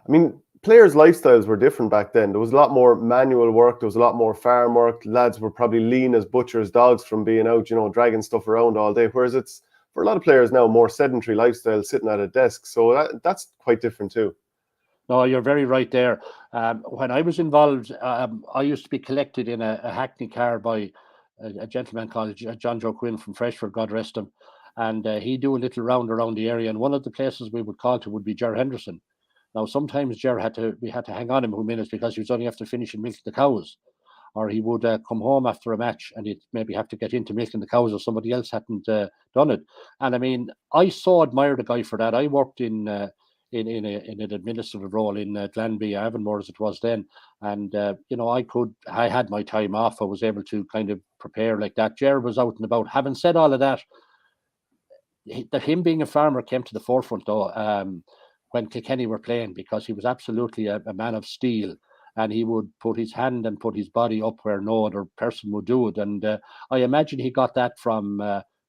I mean, players' lifestyles were different back then. There was a lot more manual work. There was a lot more farm work. Lads were probably lean as butchers' dogs from being out, dragging stuff around all day. Whereas it's, for a lot of players now, more sedentary lifestyle, sitting at a desk. So that's quite different too. No, you're very right there. When I was involved, I used to be collected in a Hackney car by a gentleman called John Joe Quinn from Freshford, God rest him. And he'd do a little round around the area. And one of the places we would call to would be Ger Henderson. Now, sometimes we had to hang on him a few minutes because he was only after finishing milking the cows. or he would come home after a match and he'd maybe have to get into milking the cows or somebody else hadn't done it. And I mean, I so admire the guy for that. I worked in an administrative role in Glanbia, Avonmore as it was then, and I had my time off. I was able to kind of prepare like that. Jared was out and about. Having said all of that, him being a farmer came to the forefront though when Kilkenny were playing, because he was absolutely a man of steel, and he would put his hand and put his body up where no other person would do it. And I imagine he got that from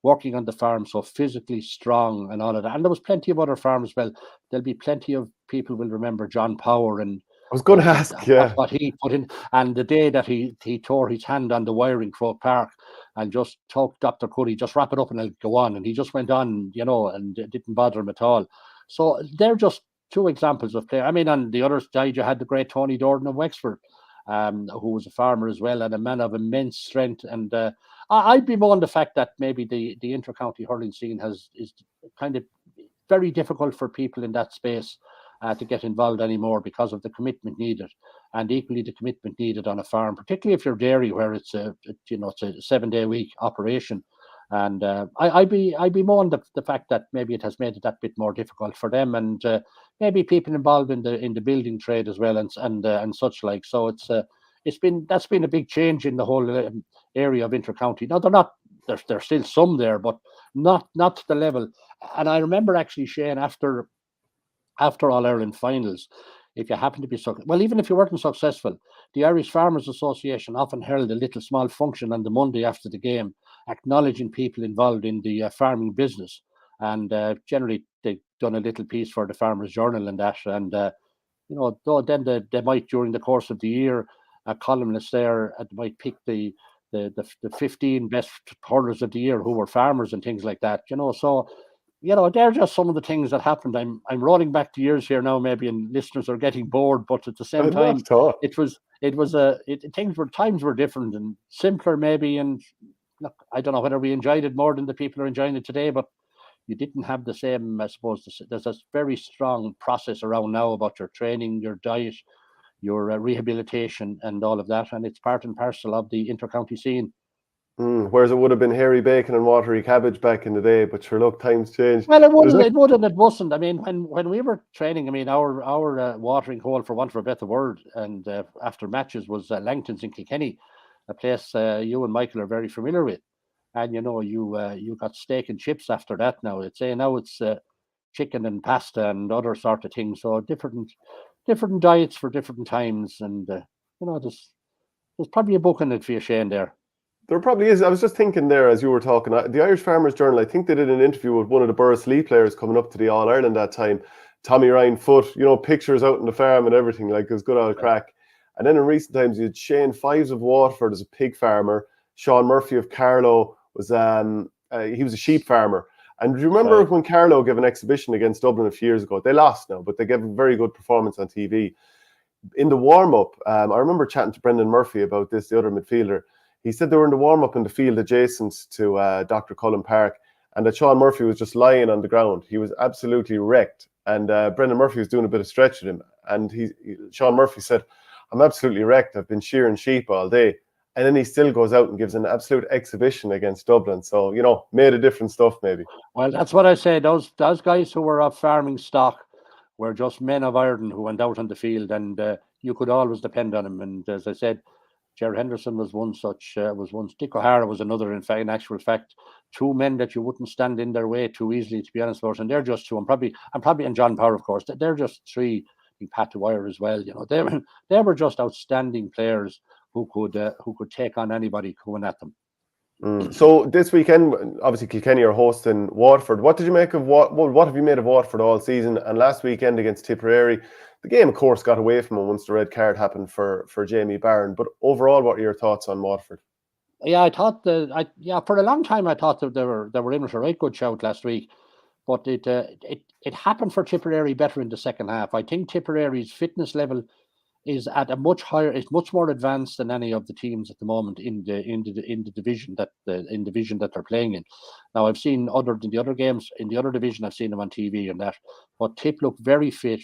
working on the farm, so physically strong and all of that. And there was plenty of other farms. Well, there'll be plenty of people will remember John Power and I was going to ask, yeah, what he put in. And the day that he tore his hand on the wire in Croke Park and just talked Dr. Cuddy, just wrap it up and I'll go on. And he just went on, and it didn't bother him at all. So they're just two examples of players. I mean, on the other side, you had the great Tony Dordan of Wexford, who was a farmer as well and a man of immense strength. And I'd be more on the fact that maybe the inter-county hurling scene is kind of very difficult for people in that space to get involved anymore because of the commitment needed, and equally the commitment needed on a farm, particularly if you're dairy, where it's a 7-day week operation. And I'd be more on the fact that maybe it has made it that bit more difficult for them, and maybe people involved in the building trade as well, and such like. So that's been a big change in the whole area of inter-county. Now there's still some there, but not to the level. And I remember actually, Shane, after All Ireland finals, if you happen to be even if you weren't successful, the Irish Farmers Association often held a little small function on the Monday after the game, acknowledging people involved in the farming business. And generally, they've done a little piece for the Farmers Journal and that. And then they might, during the course of the year, a columnist there might pick the 15 best hurlers of the year who were farmers and things like that. So they're just some of the things that happened. I'm rolling back to years here now, maybe, and listeners are getting bored, but at the same time, times were different and simpler, maybe. And look, I don't know whether we enjoyed it more than the people are enjoying it today, but you didn't have the same, I suppose. There's a very strong process around now about your training, your diet, your rehabilitation, and all of that, and it's part and parcel of the inter-county scene. Whereas it would have been hairy bacon and watery cabbage back in the day, but sure, look, times changed. Well, it would and it wasn't. I mean, when we were training, I mean, our watering hole, for want of a better word, and after matches was Langton's in Kilkenny, a place you and Michael are very familiar with. And you got steak and chips after that. Now it's chicken and pasta and other sort of things. So different diets for different times, and there's probably a book in it for you, Shane, there. There probably is. I was just thinking there as you were talking. The Irish Farmers Journal, I think they did an interview with one of the Borris players coming up to the All Ireland that time. Tommy Ryan Foot, pictures out in the farm and everything, like it was good old crack. And then in recent times, you had Shane Fives of Waterford as a pig farmer. Sean Murphy of Carlow was he was a sheep farmer. And do you remember when Carlow gave an exhibition against Dublin a few years ago? They lost now, but they gave a very good performance on TV. In the warm-up, I remember chatting to Brendan Murphy about this, the other midfielder. He said they were in the warm-up in the field adjacent to Dr. Cullen Park, and that Sean Murphy was just lying on the ground. He was absolutely wrecked, and Brendan Murphy was doing a bit of stretching him. And Sean Murphy said, "I'm absolutely wrecked. I've been shearing sheep all day." And then he still goes out and gives an absolute exhibition against Dublin. So, made a different stuff maybe. Well, that's what I say. Those guys who were of farming stock were just men of iron who went out on the field, and you could always depend on them. And as I said, Ger Henderson was one such, Dick O'Hara was another. In actual fact, two men that you wouldn't stand in their way too easily, to be honest about. And they're just two. And John Power, of course. They're just three. Pat Dwyer as well. They were just outstanding players who could take on anybody going at them. So this weekend, obviously Kilkenny are hosting Waterford. What did you make of what have you made of Waterford all season? And last weekend against Tipperary, the game, of course, got away from them once the red card happened for Jamie Barron. But overall, what are your thoughts on Waterford? Yeah, I thought for a long time I thought that they were in with a right good shout last week, but it happened for Tipperary better in the second half. I think Tipperary's fitness level is at a much higher, it's much more advanced than any of the teams at the moment in the division that they're playing in. Now I've seen the other games in the other division. I've seen them on TV and that, but Tip look very fit.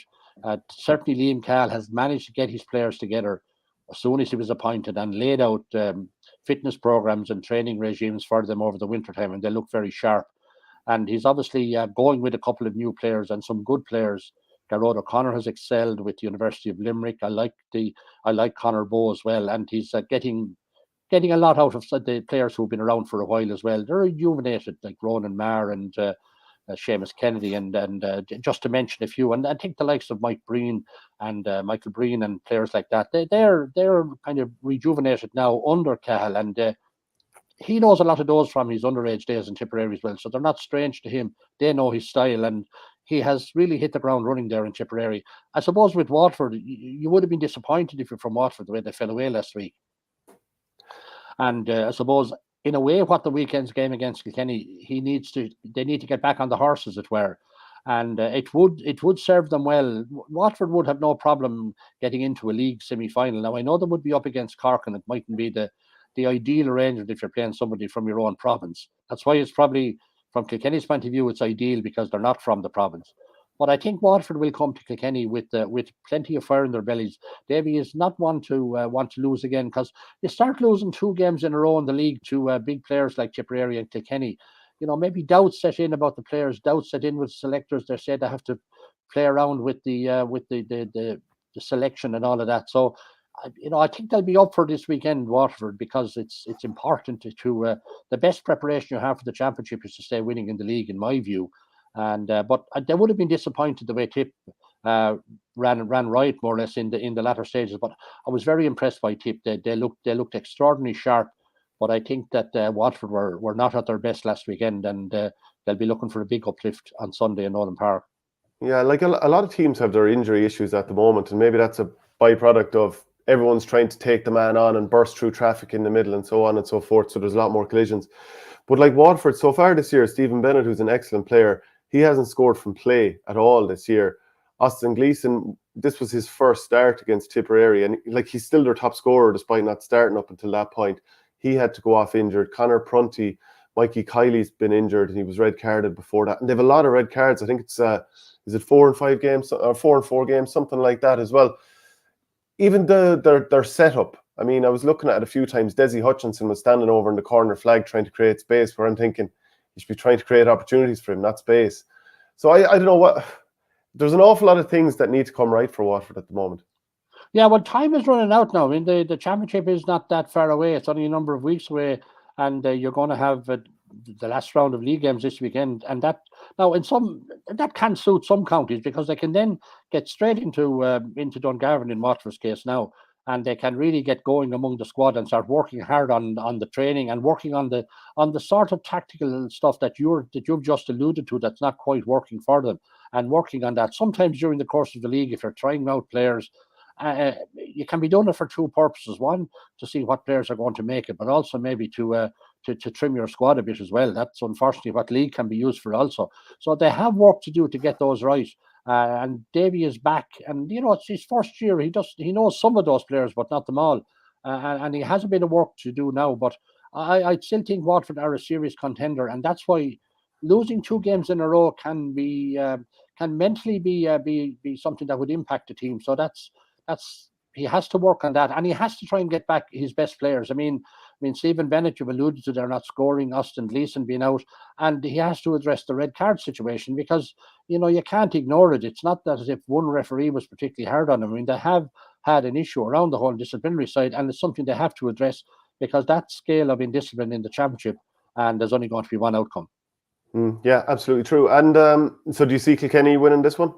Certainly Liam Cahill has managed to get his players together as soon as he was appointed, and laid out fitness programs and training regimes for them over the winter time, and they look very sharp. And he's obviously going with a couple of new players and some good players. Garrod O'Connor has excelled with the University of Limerick. I like Conor Bowe as well, and he's getting a lot out of the players who've been around for a while as well. They're rejuvenated, like Ronan Marr and Seamus Kennedy, and just to mention a few. And I think the likes of Mike Breen and Michael Breen and players like that, they're kind of rejuvenated now under Cahill, and he knows a lot of those from his underage days in Tipperary as well. So they're not strange to him. They know his style, and he has really hit the ground running there in Tipperary. I suppose with Waterford, you would have been disappointed if you're from Waterford the way they fell away last week. And I suppose, in a way, what the weekend's game against Kilkenny, they need to get back on the horse, as it were. And it would serve them well. Watford would have no problem getting into a league semi-final. Now, I know they would be up against Cork, and it mightn't be the ideal arrangement if you're playing somebody from your own province. That's why it's probably, from Kilkenny's point of view, it's ideal because they're not from the province. But I think Waterford will come to Kilkenny with plenty of fire in their bellies. Davy is not one to want to lose again, because you start losing 2 games in a row in the league to big players like Tipperary and Kilkenny. Maybe doubts set in about the players, doubts set in with selectors. They say they have to play around with the selection and all of that. So, I think they'll be up for this weekend, Waterford, because it's important to the best preparation you have for the championship is to stay winning in the league, in my view. And but they would have been disappointed the way Tip ran riot more or less in the latter stages. But I was very impressed by Tip. They looked extraordinarily sharp. But I think that Watford were not at their best last weekend, and they'll be looking for a big uplift on Sunday in Nolan Park. Yeah, like a lot of teams have their injury issues at the moment, and maybe that's a byproduct of everyone's trying to take the man on and burst through traffic in the middle and so on and so forth. So there's a lot more collisions. But like Waterford, so far this year, Stephen Bennett, who's an excellent player, he hasn't scored from play at all this year. Austin Gleeson, this was his first start against Tipperary, and he's still their top scorer despite not starting up until that point. He had to go off injured. Conor Prunty, Mikey Kiley's been injured, and he was red carded before that. And they have a lot of red cards. I think it's is it 4 and 5 games or 4 and 4 games, something like that as well. Even their setup. I mean, I was looking at it a few times. Deise Hutchinson was standing over in the corner flag trying to create space, where I'm thinking you should be trying to create opportunities for him, not space. So I don't know what. There's an awful lot of things that need to come right for Watford at the moment. Yeah, well, time is running out now. I mean, the championship is not that far away. It's only a number of weeks away, and you're going to have the last round of league games this weekend. And that now, that can suit some counties, because they can then get straight into Dungarvan in Watford's case now, and they can really get going among the squad and start working hard on the training and working on the sort of tactical stuff that you've just alluded to that's not quite working for them, and working on that. Sometimes during the course of the league, if you're trying out players, you can be doing it for 2 purposes. One, to see what players are going to make it, but also maybe to trim your squad a bit as well. That's unfortunately what league can be used for also. So they have work to do to get those right. And Davy is back, and it's his first year. He knows some of those players, but not them all. And he has a bit of work to do now. But I still think Watford are a serious contender, and that's why losing 2 games in a row can mentally be something that would impact the team. So that's he has to work on that, and he has to try and get back his best players. I mean, Stephen Bennett, you've alluded to, they're not scoring. Austin Gleeson being out, and he has to address the red card situation, because you can't ignore it. It's not that as if one referee was particularly hard on him. I mean, they have had an issue around the whole disciplinary side, and it's something they have to address, because that scale of indiscipline in the championship, and there's only going to be one outcome. Yeah, absolutely true. And so do you see Kilkenny winning this one?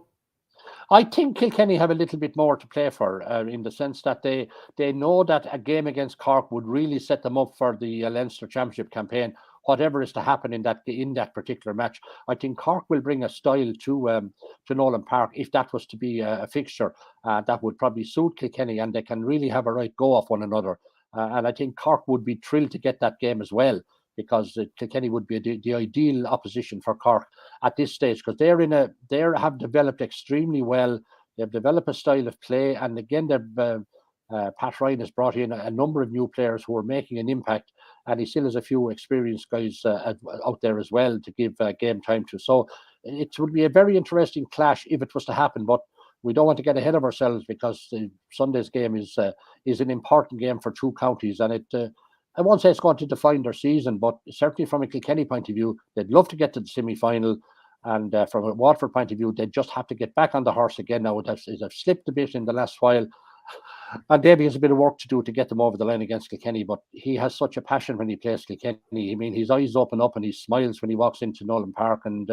I think Kilkenny have a little bit more to play for, in the sense that they know that a game against Cork would really set them up for the Leinster Championship campaign, whatever is to happen in that particular match. I think Cork will bring a style to Nolan Park. If that was to be a fixture, that would probably suit Kilkenny, and they can really have a right go off one another. And I think Cork would be thrilled to get that game as well, because Kilkenny would be the ideal opposition for Cork at this stage, because they have developed extremely well. They've developed a style of play, and again, Pat Ryan has brought in a number of new players who are making an impact, and he still has a few experienced guys out there as well to give game time to. So it would be a very interesting clash if it was to happen. But we don't want to get ahead of ourselves because Sunday's game is an important game for two counties, and I won't say it's going to define their season, but certainly from a Kilkenny point of view, they'd love to get to the semi-final, and from a Waterford point of view, they just have to get back on the horse again now. It has slipped a bit in the last while, and Davy has a bit of work to do to get them over the line against Kilkenny, but he has such a passion when he plays Kilkenny. I mean, his eyes open up and he smiles when he walks into Nolan Park, and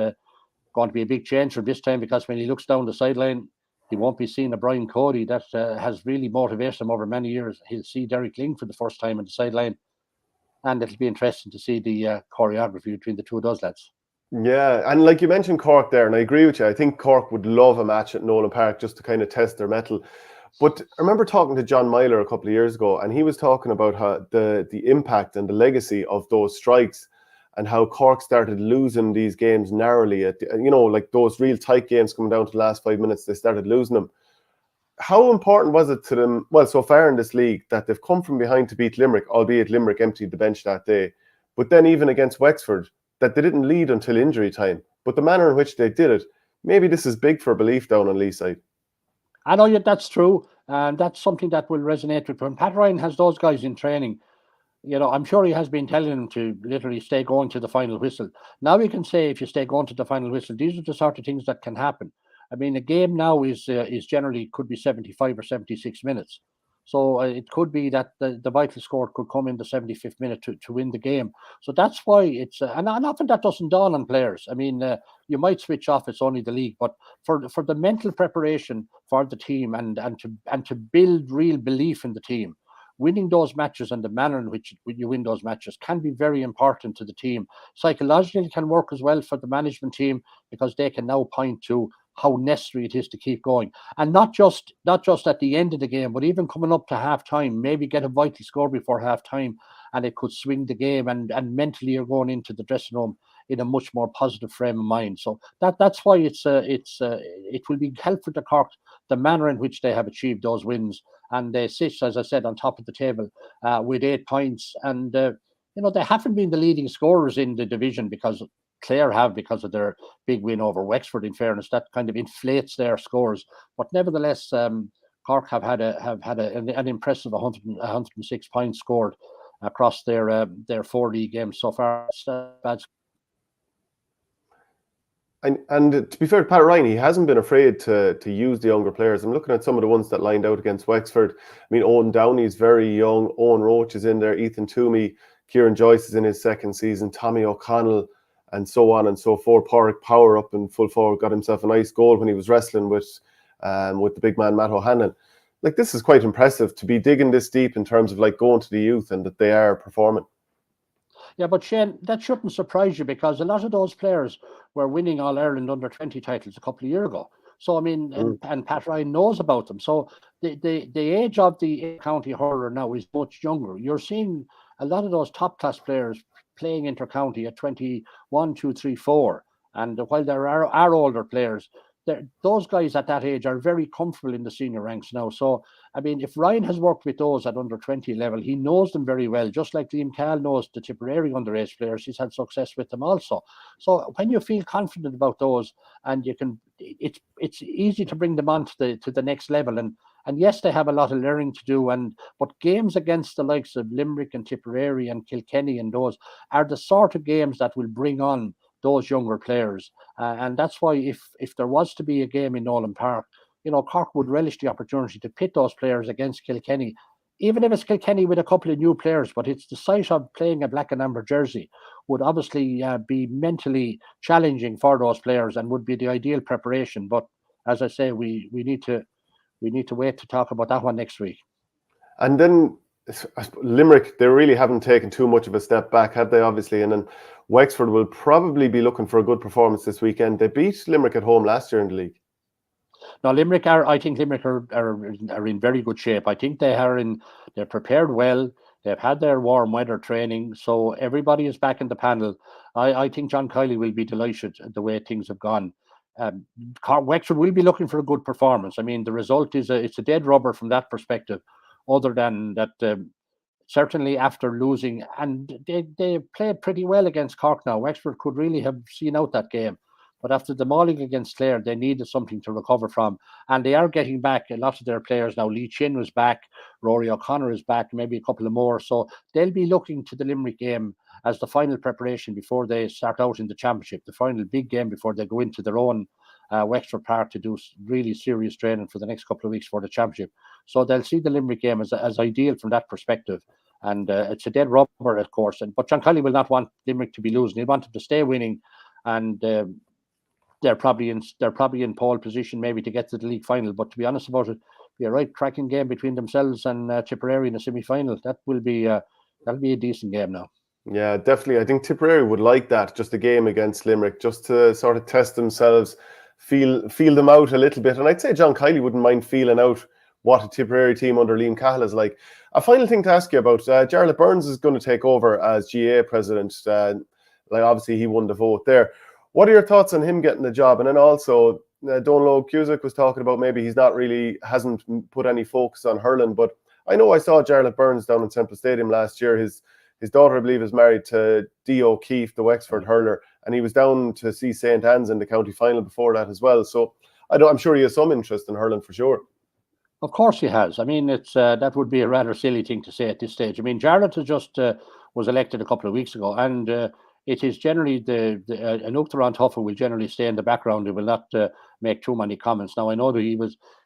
going to be a big change for this time, because when he looks down the sideline, he won't be seeing a Brian Cody that has really motivated him over many years. He'll see Derek Ling for the first time on the sideline, and it'll be interesting to see the choreography between the two of those lads. Yeah, and like you mentioned Cork there, and I agree with you. I think Cork would love a match at Nolan Park just to kind of test their mettle. But I remember talking to John Myler a couple of years ago, and he was talking about how the impact and the legacy of those strikes, and how Cork started losing these games narrowly. Like those real tight games coming down to the last 5 minutes, they started losing them. How important was it to them, well, so far in this league, that they've come from behind to beat Limerick, albeit Limerick emptied the bench that day, but then even against Wexford, that they didn't lead until injury time, but the manner in which they did it, maybe this is big for belief down on Lee's side. I know that's true, and that's something that will resonate with when Pat Ryan has those guys in training. I'm sure he has been telling them to literally stay going to the final whistle. Now we can say, if you stay going to the final whistle, these are the sort of things that can happen. I mean, a game now is generally could be 75 or 76 minutes. So it could be that the vital score could come in the 75th minute to win the game. So that's why it's and often that doesn't dawn on players. I mean, you might switch off; it's only the league, but for the mental preparation for the team and to build real belief in the team, winning those matches and the manner in which you win those matches can be very important to the team. Psychologically, it can work as well for the management team, because they can now point to how necessary it is to keep going, and not just at the end of the game, but even coming up to half time, maybe get a vital score before half time, and it could swing the game, and mentally you're going into the dressing room in a much more positive frame of mind. So that's why it will be helpful to Cork, the manner in which they have achieved those wins, and they sit, as I said, on top of the table with 8 points, and they haven't been the leading scorers in the division, because Clare have, because of their big win over Wexford. In fairness, that kind of inflates their scores, but nevertheless, Cork have had an impressive 106 points scored across their 4 league games so far. And to be fair to Pat Ryan, he hasn't been afraid to use the younger players. I'm looking at some of the ones that lined out against Wexford. I mean, Owen Downey's very young, Owen Roach is in there, Ethan Toomey, Kieran Joyce is in his second season, Tommy O'Connell, and so on and so forth. Pádraig Power up in full forward got himself a nice goal when he was wrestling with the big man Matt O'Hanlon. Like, this is quite impressive to be digging this deep in terms of like going to the youth, and that they are performing. Yeah, but Shane, that shouldn't surprise you, because a lot of those players were winning All-Ireland under-20 titles a couple of years ago. So, I mean, and Pat Ryan knows about them. So the age of the county hurler now is much younger. You're seeing a lot of those top-class players playing inter-county at 21, 2, 3, 4. And while there are older players, those guys at that age are very comfortable in the senior ranks now. So, I mean, if Ryan has worked with those at under 20 level, he knows them very well, just like Liam Cahill knows the Tipperary underage players. He's had success with them also. So when you feel confident about those, and you can, it's easy to bring them on to the next level. And yes, they have a lot of learning to do. But games against the likes of Limerick and Tipperary and Kilkenny and those are the sort of games that will bring on those younger players, and that's why if there was to be a game in Nolan Park, Cork would relish the opportunity to pit those players against Kilkenny, even if it's Kilkenny with a couple of new players. But it's the sight of playing a black and amber jersey would obviously be mentally challenging for those players, and would be the ideal preparation. But as I say, we need to wait to talk about that one next week. And then Limerick, they really haven't taken too much of a step back, have they? Obviously, and then Wexford will probably be looking for a good performance this weekend. They beat Limerick at home last year in the league. Now, I think Limerick are in very good shape. I think they're prepared well. They've had their warm weather training, so everybody is back in the panel. I think John Kiley will be delighted at the way things have gone. Wexford will be looking for a good performance. I mean, the result is it's a dead rubber from that perspective, other than that. Certainly after losing, and they played pretty well against Cork now. Wexford could really have seen out that game. But after the mauling against Clare, they needed something to recover from. And they are getting back a lot of their players now. Lee Chin was back, Rory O'Connor is back, maybe a couple of more. So they'll be looking to the Limerick game as the final preparation before they start out in the championship, the final big game before they go into their own Wexford Park to do really serious training for the next couple of weeks for the championship. So they'll see the Limerick game as ideal from that perspective. And it's a dead rubber, of course. But John Kelly will not want Limerick to be losing. He'll want them to stay winning. And they're probably in pole position maybe to get to the league final. But to be honest about it, be a right cracking game between themselves and Tipperary in the semi-final. That'll be a decent game now. Yeah, definitely. I think Tipperary would like that, just a game against Limerick, just to sort of test themselves, feel them out a little bit. And I'd say John Kiley wouldn't mind feeling out what a Tipperary team under Liam Cahill is like. A final thing to ask you about, Jarlath Burns is going to take over as GA president. Obviously he won the vote there. What are your thoughts on him getting the job? And then also, Donal Cusack was talking about maybe hasn't put any focus on hurling, but I know I saw Jarlath Burns down in Temple Stadium last year. His daughter, I believe, is married to Dee O'Keefe, the Wexford hurler, and he was down to see St. Anne's in the county final before that as well. So I'm sure he has some interest in hurling for sure. Of course he has. I mean, it's that would be a rather silly thing to say at this stage. I mean, Jarlath just was elected a couple of weeks ago, and it is generally an Uachtaráin Tuffa will generally stay in the background. He will not make too many comments. Now I know that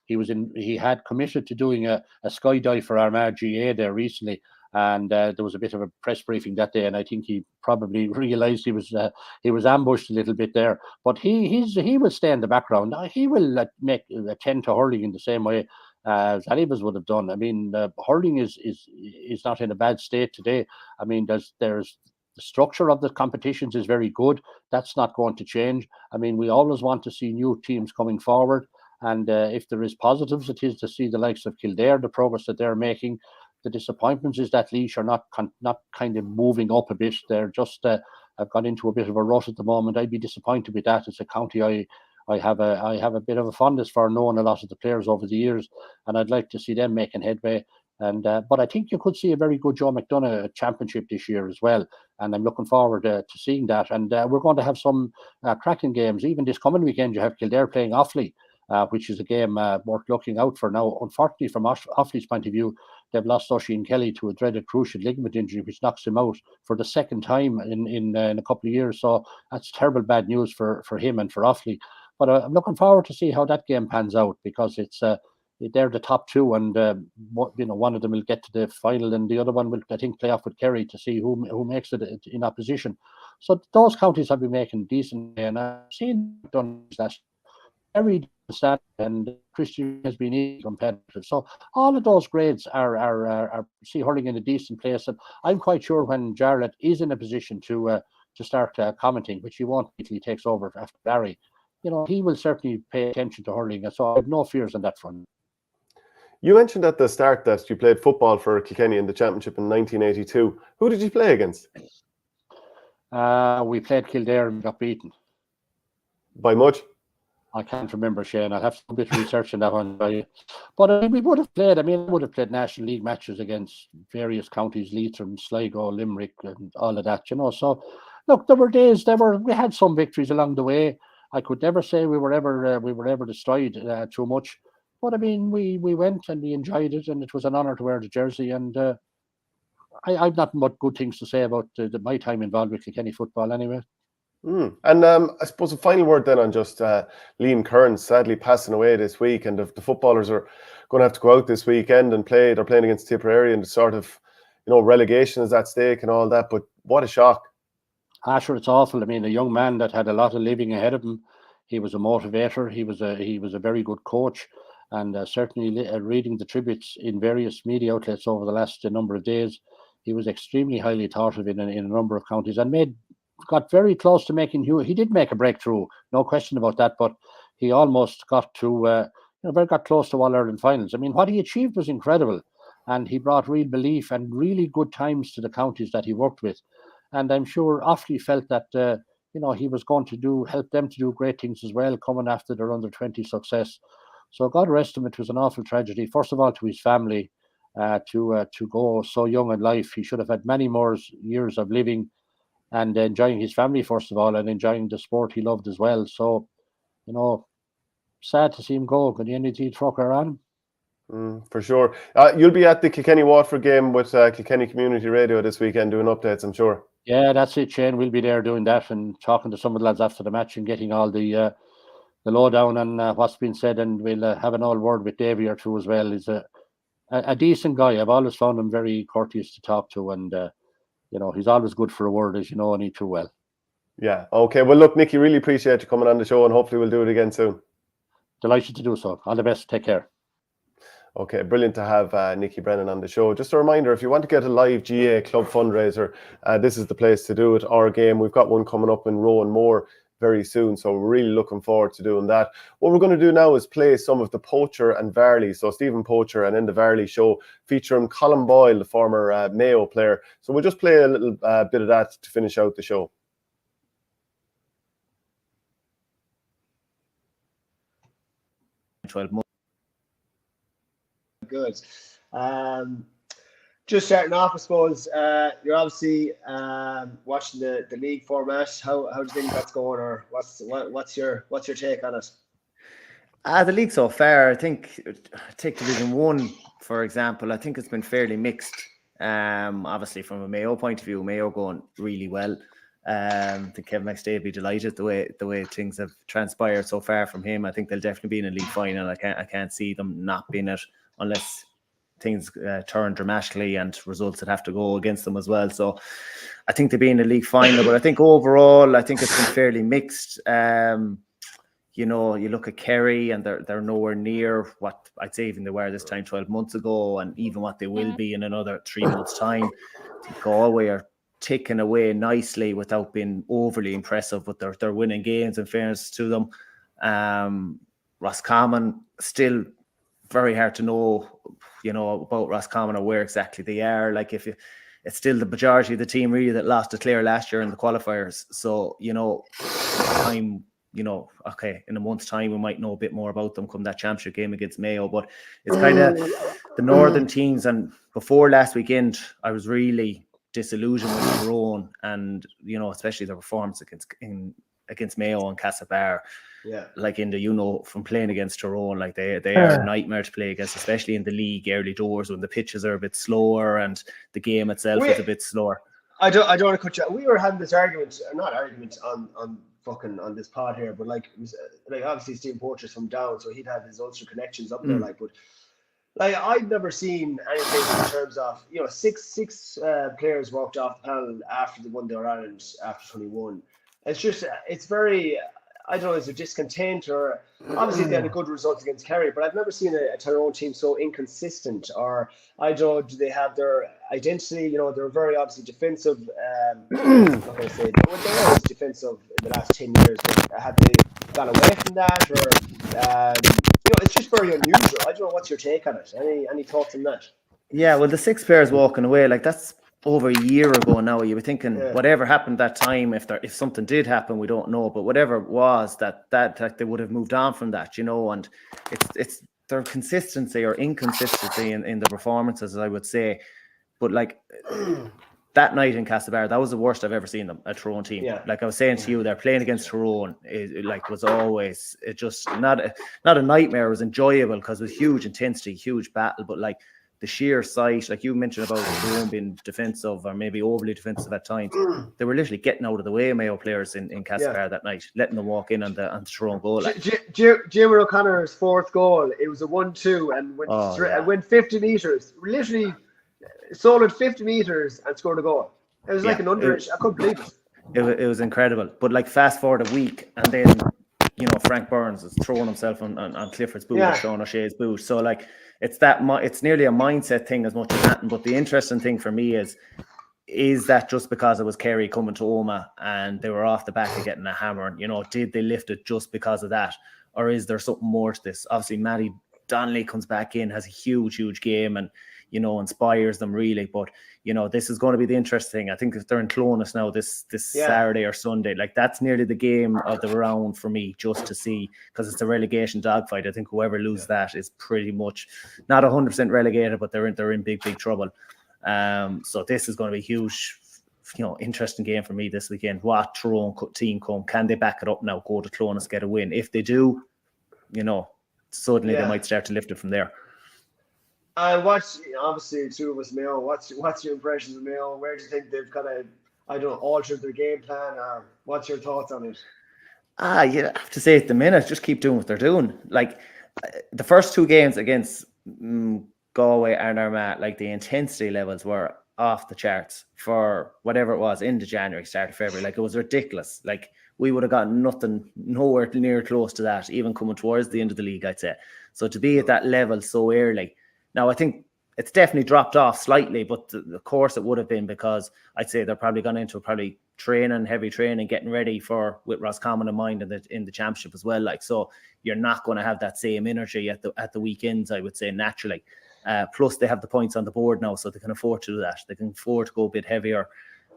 he had committed to doing a skydive for Armagh GA there recently, and there was a bit of a press briefing that day, and I think he probably realised he was ambushed a little bit there. But he will stay in the background. He will attend to hurling in the same way as any of us would have done. I mean, hurling is not in a bad state today. I mean, there's the structure of the competitions is very good. That's not going to change. I mean, we always want to see new teams coming forward, and if there is positives, it is to see the likes of Kildare, the progress that they're making. The disappointments is that Laois are not kind of moving up a bit. They're just have got into a bit of a rut at the moment. I'd be disappointed with that. It's a county I have a bit of a fondness for, knowing a lot of the players over the years, and I'd like to see them making headway. And but I think you could see a very good Joe McDonagh championship this year as well, and I'm looking forward to seeing that. And we're going to have some cracking games. Even this coming weekend, you have Kildare playing Offaly, which is a game worth looking out for. Now, unfortunately, from Offaly's point of view, they've lost Oisin Kelly to a dreaded cruciate ligament injury, which knocks him out for the second time in a couple of years. So that's terrible bad news for him and for Offaly. But I'm looking forward to see how that game pans out, because it's they're the top two, and one of them will get to the final, and the other one will, I think, play off with Kerry to see who makes it in opposition. So those counties have been making decent, and I've seen done that very decent, and Christian has been equally competitive. So all of those grades are see hurling in a decent place, and I'm quite sure when Jarlath is in a position to start commenting, which he won't until he takes over after Barry, he will certainly pay attention to hurling, and so I have no fears on that front. You mentioned at the start that you played football for Kilkenny in the championship in 1982. Who did you play against? We played Kildare and got beaten. By much? I can't remember, Shane. I'll have to do a bit of research on that one. But we would have played. I would have played National League matches against various counties, Leitrim, Sligo, Limerick, and all of that. So, look, there were days. We had some victories along the way. I could never say we were ever destroyed too much. But we went and we enjoyed it, and it was an honour to wear the jersey. And I've not much good things to say about my time involved with Kilkenny football, anyway. And I suppose a final word then on just Liam Kearns sadly passing away this week, and the footballers are going to have to go out this weekend and play. They're playing against Tipperary, and the sort of relegation is at stake and all that. But what a shock! Sure, it's awful. A young man that had a lot of living ahead of him. He was a motivator. He was a very good coach. And certainly reading the tributes in various media outlets over the last number of days, he was extremely highly thought of in a number of counties, and got very close to making. He did make a breakthrough, no question about that. But he almost got to got close to All Ireland finals. What he achieved was incredible, and he brought real belief and really good times to the counties that he worked with. And I'm sure Offaly felt that he was going to help them to do great things as well, coming after their under-20 success. So God rest him. It was an awful tragedy. First of all, to his family, to go so young in life. He should have had many more years of living. and enjoying his family first of all, and enjoying the sport he loved as well. So, sad to see him go. But the energy trucker on. For sure. You'll be at the Kilkenny-Waterford game with Kilkenny Community Radio this weekend doing updates, I'm sure. Yeah, that's it, Shane. We'll be there doing that and talking to some of the lads after the match and getting all the lowdown on what's been said, and we'll have an old word with Davey or two as well. He's a decent guy. I've always found him very courteous to talk to, and he's always good for a word, as you know, and he too well. Yeah. Okay. Well, look, Nickey, really appreciate you coming on the show, and hopefully we'll do it again soon. Delighted to do so. All the best. Take care. Okay, brilliant to have Nickey Brennan on the show. Just a reminder, if you want to get a live GA club fundraiser, this is the place to do it. OurGame, we've got one coming up in Rowan Moore very soon, so we're really looking forward to doing that. What we're going to do now is play some of the Poacher and Varley, so Stephen Poacher and then the Varley show featuring Colin Boyle, the former Mayo player. So we'll just play a little bit of that to finish out the show. 12 months. Good. Just starting off, I suppose, you're obviously watching the league format. How do you think that's going, or what's your take on it? The league so far, I think, take Division 1, for example, I think it's been fairly mixed. Obviously, from a Mayo point of view, Mayo going really well. I think Kevin McStay will be delighted the way things have transpired so far from him. I think they'll definitely be in a league final. I can't see them not being it unless things turn dramatically and results that have to go against them as well. So I think they'll be in a league final. But I think overall, I think it's been fairly mixed. You look at Kerry and they're nowhere near what I'd say even they were this time 12 months ago, and even what they will be in another 3 months' time. Galway are ticking away nicely without being overly impressive, but they're winning games in fairness to them. Roscommon, still very hard to know, about Roscommon or where exactly they are. Like it's still the majority of the team really that lost to Clare last year in the qualifiers. So, in a month's time, we might know a bit more about them come that championship game against Mayo. But it's kind of the northern teams. And before last weekend, I was really disillusioned with Tyrone and, especially their performance against Mayo and Castlebar. Yeah. Like from playing against Tyrone, like they are a nightmare to play against, especially in the league early doors when the pitches are a bit slower and the game itself is a bit slower. I don't want to cut you out. We were having this argument on this pod here, but like obviously Stephen Poacher's from down, so he'd have his Ulster connections up there, but I've never seen anything in terms of six players walked off the panel after they won the All-Ireland after 21. It's very, I don't know, is it discontent, or obviously they had a good result against Kerry, but I've never seen a Tyrone team so inconsistent, or I don't know, do they have their identity? They're very obviously defensive. I'm not going to say they're always defensive in the last 10 years, but have they gone away from that, or it's just very unusual. I don't know, what's your take on it? Any thoughts on that? Yeah, well, the 6 players walking away, that's over a year ago now. You were thinking whatever happened that time, if something did happen, we don't know, but whatever it was, that they would have moved on from that, and it's their consistency or inconsistency in the performances, I would say. But that night in Castlebar, that was the worst I've ever seen them, a Tyrone team. Yeah. Like I was saying to you, they're playing against Tyrone. It was always just not a nightmare. It was enjoyable because it was huge intensity, huge battle, but the sheer sight, like you mentioned about Tyrone being defensive or maybe overly defensive at times, they were literally getting out of the way, Mayo players in Castlebar that night, letting them walk in on the Tyrone goal. Jim O'Connor's fourth goal, it was a 1-2 and went 50 metres, literally solid 50 metres and scored a goal. It was like an underage. I couldn't believe it. It was incredible. But fast forward a week and then, Frank Burns is throwing himself on Clifford's boot or Sean O'Shea's boot. So it's nearly a mindset thing as much as that. But the interesting thing for me is that just because it was Kerry coming to Oma and they were off the back of getting a hammer, did they lift it just because of that? Or is there something more to this? Obviously, Matty Donnelly comes back in, has a huge game and, inspires them really. But, this is going to be the interesting thing. I think if they're in Clonus now this Saturday or Sunday, that's nearly the game of the round for me, just to see, because it's a relegation dogfight. I think whoever loses that is pretty much not 100% relegated, but they're in big trouble. So this is going to be huge interesting game for me this weekend. What Tyrone team come? Can they back it up now? Go to Clonus, get a win. If they do, suddenly they might start to lift it from there. Obviously, two of us Mayo. What's your impressions of Mayo? Where do you think they've kind of, altered their game plan, or what's your thoughts on it? You have to say at the minute, just keep doing what they're doing. Like the first two games against Galway and Armagh, like the intensity levels were off the charts for whatever it was into January, start of February. Like it was ridiculous. Like we would have gotten nowhere near close to that, even coming towards the end of the league, I'd say. So to be at that level so early, now I think it's definitely dropped off slightly, but of course it would have been, because I'd say they're probably gone into heavy training, getting ready with Roscommon in mind in the championship as well. Like, so you're not going to have that same energy at the weekends, I would say, naturally. Plus they have the points on the board now, so they can afford to do that. They can afford to go a bit heavier,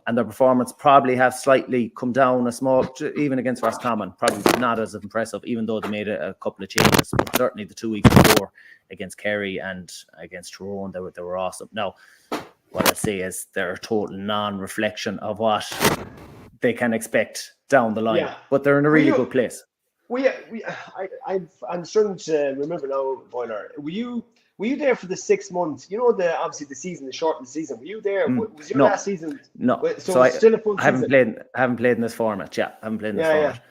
and their performance probably have slightly come down a small, even against Roscommon, probably not as impressive, even though they made a couple of changes. But certainly the 2 weeks before against Kerry and against Tyrone, they were awesome. Now, what I'd say is they're a total non-reflection of what they can expect down the line, but they're in a really good place. I'm struggling to remember now, Boiler. Were you there for the 6 months? Obviously the season, the shortened season. Were you there? Was your last season? No. So it's still a full season. I haven't played in this format. Yeah, I haven't played in this format.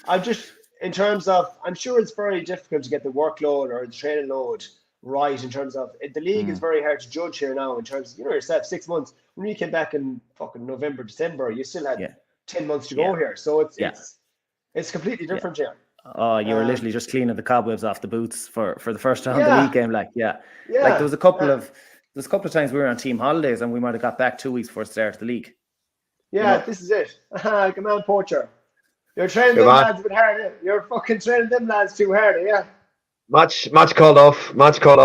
I just, in terms of, I'm sure it's very difficult to get the workload or the training load right. In terms of the league is very hard to judge here now. In terms of yourself, 6 months. When you came back in fucking November, December, you still had 10 months to go here. So it's completely different here. Oh, you were literally just cleaning the cobwebs off the boots for the first round of the league game. Like there was a couple of times we were on team holidays and we might have got back 2 weeks before the start of the league. This is it. Come on, Poacher. You're training them lads a bit harder. You're fucking training them lads too hard, yeah. Match called off.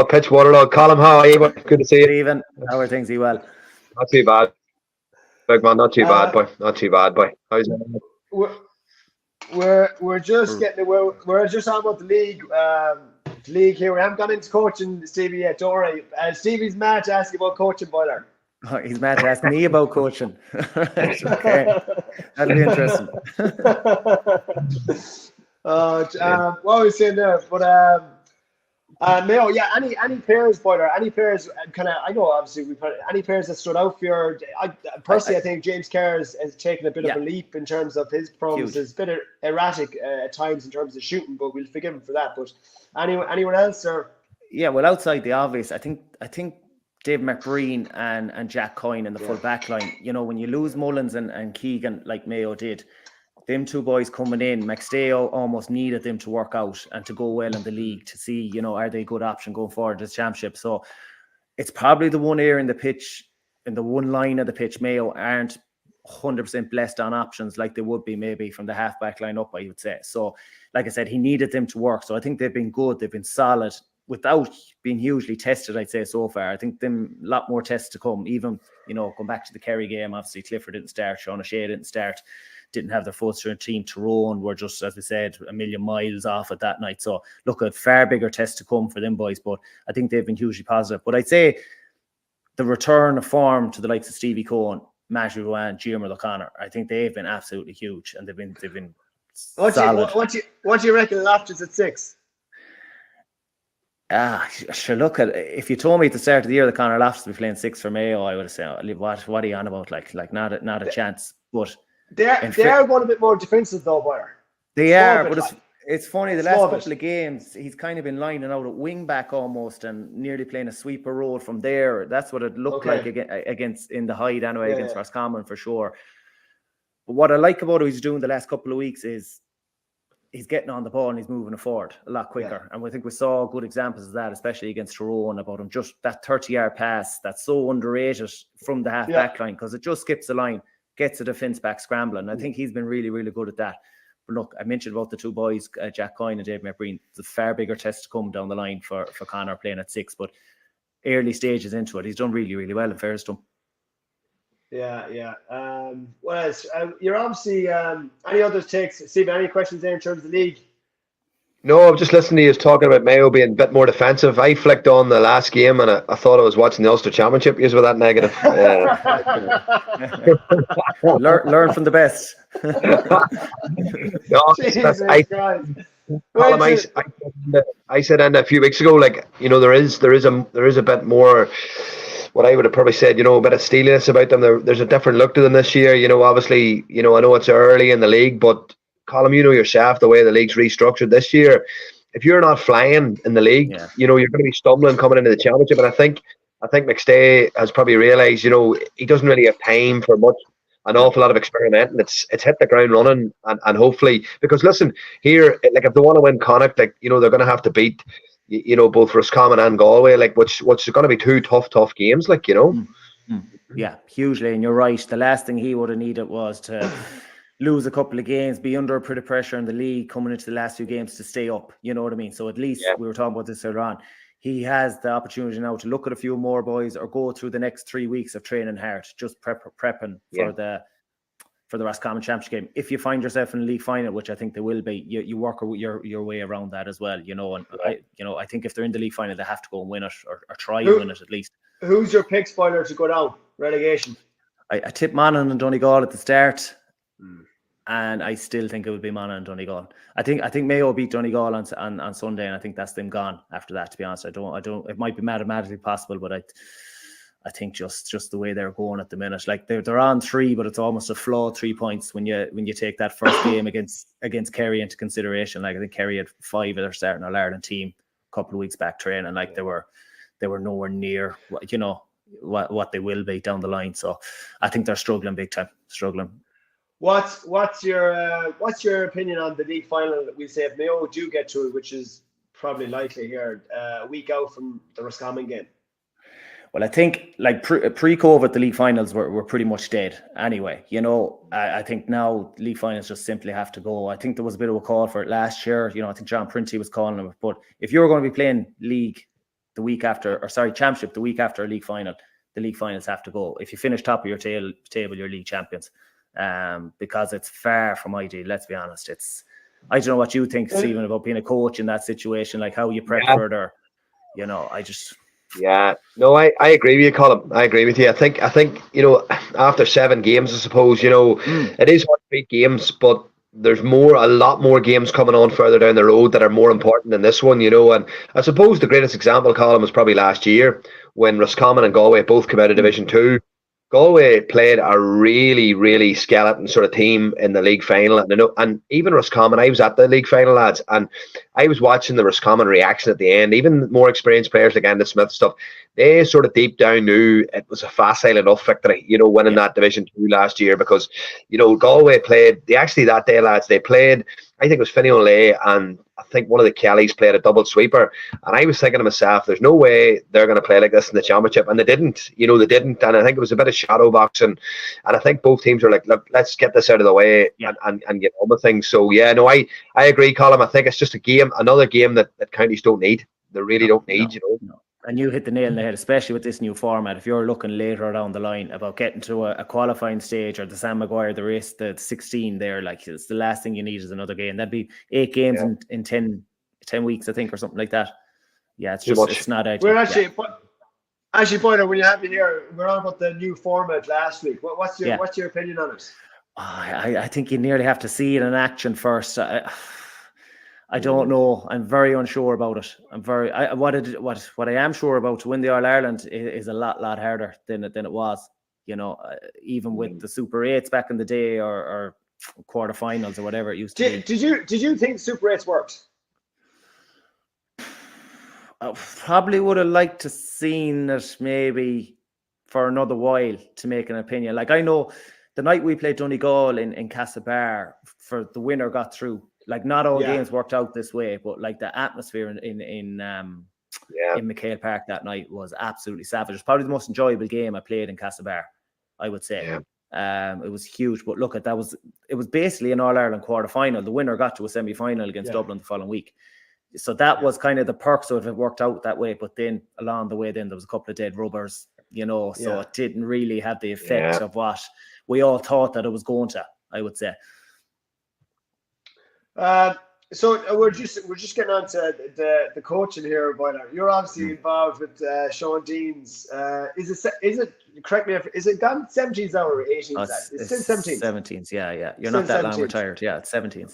Pitch Waterloo. Colin, how are you? Good to see you. Stephen, how are things? Well? Not too bad. Big man, not too bad, boy. Not too bad, boy. How's it? We're just we're just on about the league here. We haven't gone into coaching, Stevie, yet. Don't worry. Stevie's mad to ask you about coaching, Boiler. Oh, he's mad to ask me about coaching. Okay, that'll be interesting. What was we saying there? But Mayo, any players, Boiler, any players I know obviously we've had any players that stood out for you. I think James Kerr has taken a bit of a leap in terms of his performance. It's a bit erratic at times in terms of shooting, but we'll forgive him for that. But anyone else? Or well, outside the obvious, I think Dave McBreen and Jack Coyne in the full back line. When you lose Mullins and Keegan like Mayo did, them two boys coming in, McStay almost needed them to work out and to go well in the league to see, are they a good option going forward to the championship. So it's probably the one area in the pitch, in the one line of the pitch, Mayo aren't 100% blessed on options like they would be maybe from the half-back line up, I would say. So, like I said, he needed them to work. So I think they've been good. They've been solid without being hugely tested, I'd say, so far. I think them a lot more tests to come. Even, going back to the Kerry game, obviously Clifford didn't start, Sean O'Shea didn't start. Didn't have their full strength team. Tyrone were just, as we said, a million miles off at that night. So look, a far bigger test to come for them boys, but I think they've been hugely positive. But I'd say the return of form to the likes of Stevie Cohen, Matthew Ruan, Jimmer O'Connor, I think they've been absolutely huge, and they've been solid. What do you reckon Loftus at 6? Sure. Look, if you told me at the start of the year that Conor Loftus would be playing 6 for Mayo, I would have said, "What are you on about? Like not a chance." But they are going a bit more defensive though, Boyer. They are, but it's funny. The last couple of games, he's kind of been lining out at wing back almost, and nearly playing a sweeper role from there. That's what it looked like against in the Hyde anyway, against Roscommon for sure. But what I like about what he's doing the last couple of weeks is he's getting on the ball and he's moving it forward a lot quicker. And I think we saw good examples of that, especially against Tyrone, about him just that 30-yard pass that's so underrated from the half back line, because it just skips the line, gets the defence back scrambling. I think he's been really, really good at that. But look, I mentioned about the two boys, Jack Coyne and Dave McBreen. It's a far bigger test to come down the line for Conor playing at 6, but early stages into it, he's done really, really well in fairness to him. What else? You're obviously any other takes? Steve, any questions there in terms of the league? No, I'm just listening to you talking about Mayo being a bit more defensive. I flicked on the last game and I thought I was watching the Ulster Championship. You were that negative. Learn from the best. No, Jesus Christ. Colin, I said a few weeks ago, like, you know, there is a bit more, what I would have probably said, you know, a bit of steeliness about them. There's a different look to them this year. You know, obviously, you know, I know it's early in the league, but Colin, you know yourself, the way the league's restructured this year, if you're not flying in the league, you know, you're going to be stumbling coming into the championship. And I think McStay has probably realised, you know, he doesn't really have time for an awful lot of experimenting. It's hit the ground running, and hopefully, because listen, here, like, if they want to win Connacht, like, you know, they're going to have to beat, you know, both Roscommon and Galway, like, which is going to be two tough games, like, you know. Yeah, hugely, and you're right. The last thing he would have needed was to lose a couple of games, be under a bit of pressure in the league coming into the last few games to stay up. You know what I mean? So at least we were talking about this earlier on. He has the opportunity now to look at a few more boys or go through the next 3 weeks of training hard, just prepping for the Roscommon Championship game. If you find yourself in a league final, which I think they will be, you work your way around that as well. You know, and I think if they're in the league final, they have to go and win it or try and win it at least. Who's your pick spoiler to go down relegation? I tipped Monaghan and Donegal at the start. And I still think it would be Monaghan and Donegal. I think Mayo beat Donegal on Sunday, and I think that's them gone after that. To be honest, I don't. It might be mathematically possible, but I think just the way they're going at the minute, like they're on 3, but it's almost a flawed 3 points when you take that first game against Kerry into consideration. Like, I think Kerry had 5 of their starting All-Ireland team a couple of weeks back training. Like, they were nowhere near, you know, what they will be down the line. So I think they're struggling big time. What's your opinion on the league final? We say if Mayo do get to it, which is probably likely here, a week out from the Roscommon game. Well, I think, like, pre-COVID, the league finals were pretty much dead anyway. You know, I think now league finals just simply have to go. I think there was a bit of a call for it last year. You know, I think John Printy was calling them. But if you're going to be playing championship the week after a league final, the league finals have to go. If you finish top of your table, you're league champions. Because it's far from ideal. Let's be honest. I don't know what you think, Stephen, about being a coach in that situation, like how you prep for it, or, you know, no, I agree with you, Colin. I agree with you. I think you know, after 7 games, I suppose, you know, it is hard to beat games, but there's a lot more games coming on further down the road that are more important than this one, you know. And I suppose the greatest example, Colin, was probably last year when Roscommon and Galway both came out of Division 2. Galway played a really, really skeleton sort of team in the league final, and even Roscommon. I was at the league final, lads, and I was watching the Roscommon reaction at the end. Even more experienced players like Andy Smith stuff, they sort of deep down knew it was a facile enough victory, you know, winning that Division 2 last year, because, you know, Galway played. That day, lads, they played. I think it was Finney O'Leary and I think one of the Kellys played a double sweeper. And I was thinking to myself, there's no way they're going to play like this in the championship. And they didn't. And I think it was a bit of shadow boxing. And I think both teams were like, look, let's get this out of the way and get on with things. So, I agree, Colin. I think it's just another game that counties don't need. They really don't need, you know. No. And you hit the nail on the head, especially with this new format. If you're looking later down the line about getting to a qualifying stage, or the Sam Maguire, the race, the 16 there, like, it's the last thing you need is another game. That'd be 8 games in 10 weeks, I think, or something like that. Yeah, it's just, it's not ideal. We're actually, Boyner, when you have me here, we're on about the new format last week. What's your opinion on it? I think you nearly have to see it in action first. I don't know. I'm very unsure about it. What I am sure about, to win the All-Ireland is a lot harder than it was. You know, even with the Super 8s back in the day, or quarterfinals, or whatever it used to be. Did you think Super 8s worked? I probably would have liked to seen it maybe for another while to make an opinion. Like, I know the night we played Donegal in Castlebar, for the winner got through. Like, not all games worked out this way, but like the atmosphere in McHale Park that night was absolutely savage. It was probably the most enjoyable game I played in Castlebar, I would say. It was huge, but look, it was basically an All-Ireland quarter-final. The winner got to a semi-final against Dublin the following week. So that was kind of the perks of it worked out that way. But then along the way, there was a couple of dead rubbers, you know, so it didn't really have the effect of what we all thought that it was going to, I would say. So we're just getting on to the coaching here, Boiler. You're obviously involved with Sean Dean's. Is it? Correct me if is it gone 17s now or 18s? It's still 17s. 17s, yeah. You're Still not that long 17s. retired. Yeah, it's 17s.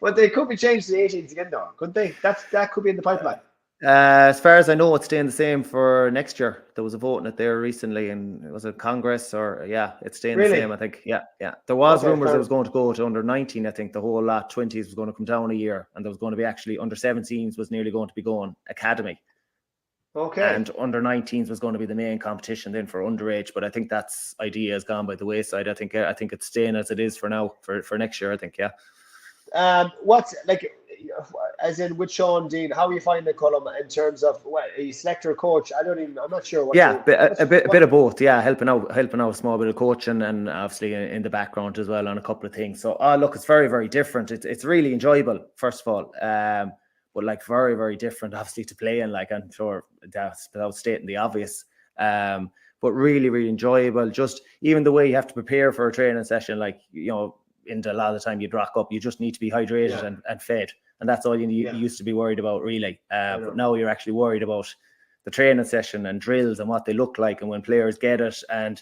But they could be changed to the 18s again, though, couldn't they? That could be in the pipeline. As far as I know, it's staying the same for next year. There was a vote in it there recently, and was it Congress or it's staying the same. I think. Yeah. There was rumours it was going to go to under 19. I think the whole lot 20s was going to come down a year, and there was going to be actually under 17s was nearly going to be going academy. Okay. And under 19s was going to be the main competition then for underage, but I think that's idea has gone by the wayside. I think it's staying as it is for now for next year. I think. What's like? As in with Sean Dean, how are you finding the column in terms of are you selector or coach? I'm not sure. What a bit of both. Yeah, helping out a small bit of coaching and obviously in the background as well on a couple of things. So look, it's very, very different. It's really enjoyable, first of all. But like very, very different, obviously, to play in. Like I'm sure that's without stating the obvious. But really, really enjoyable. Just even the way you have to prepare for a training session, like into a lot of the time you'd rock up, you just need to be hydrated and fed. And that's all you used to be worried about, really. But now you're actually worried about the training session and drills and what they look like and when players get it and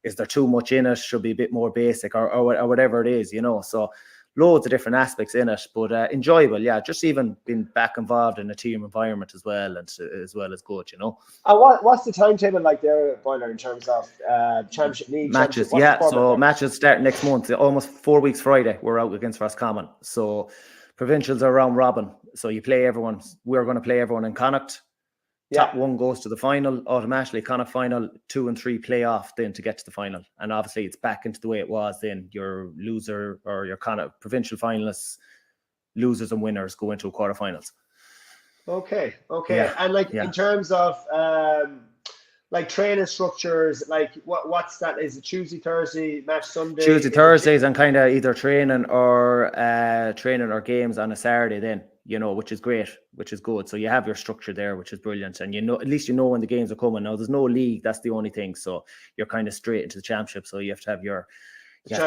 is there too much in it, should be a bit more basic or whatever it is, So loads of different aspects in it, but enjoyable, just even being back involved in a team environment as well as coach, What's the timetable like there, Boiler, in terms of championship league matches? So matches start next month, almost 4 weeks Friday. We're out against Roscommon. So provincials are round robin, so you play everyone. We're going to play everyone in Connacht. Top one goes to the final automatically. Connacht final, 2 and 3 play off then to get to the final. And obviously it's back into the way it was then. Your loser or your Connacht provincial finalists, losers and winners go into quarterfinals. Okay. And in terms of like training structures, like what's that? Is it Tuesday, Thursday, match Sunday? Tuesday, Thursdays, and kind of either training or games on a Saturday then, which is great, which is good. So you have your structure there, which is brilliant. And at least when the games are coming. Now there's no league, that's the only thing. So you're kind of straight into the championship. So you have to have your you're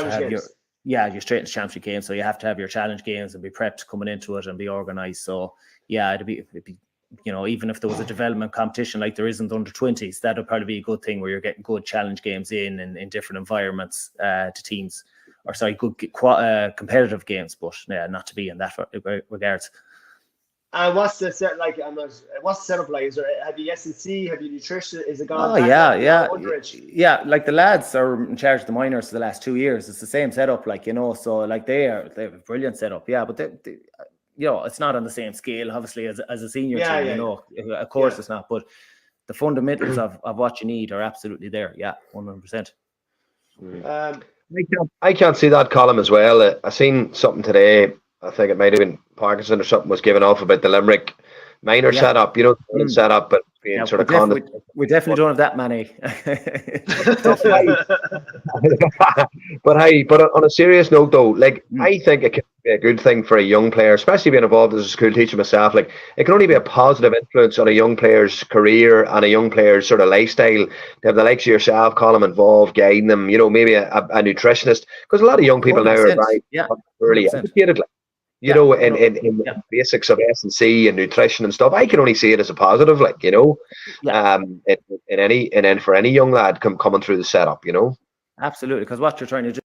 straight into championship games. So you have to have your challenge games and be prepped coming into it and be organized. So it'd be even if there was a development competition like there isn't under 20s, that would probably be a good thing where you're getting good challenge games in different environments to teams, good competitive games, but not to be in that regards. And what's the set like? What's the setup like? Have you S&C? Have you nutrition? Is it gone? Yeah. Like the lads are in charge of the minors for the last 2 years. It's the same setup, So like they have a brilliant setup. Yeah, but they it's not on the same scale, obviously, as a senior team. Of course it's not. But the fundamentals of what you need are absolutely there. Yeah, 100%. I can't see that column as well. I seen something today. I think it might have been Parkinson or something was given off about the Limerick minor setup. Setup, but being sort of we definitely don't have that many. But on a serious note, though, I think it can be a good thing for a young player, especially being involved as a school teacher myself. Like, it can only be a positive influence on a young player's career and a young player's sort of lifestyle to have the likes of yourself, Colin, involved, guiding them. Maybe a nutritionist, because a lot of young people now are very educated. In the basics of S&C and nutrition and stuff. I can only see it as a positive, for any young lad coming through the setup, Absolutely, because what you're trying to do.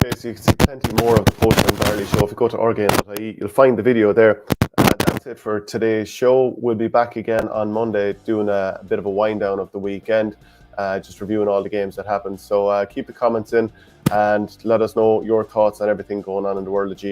Okay, so you can see plenty more of the Post and Barley show. If you go to OurGame.ie, you'll find the video there. That's it for today's show. We'll be back again on Monday doing a bit of a wind down of the weekend, just reviewing all the games that happened. So keep the comments in and let us know your thoughts on everything going on in the world of GAA.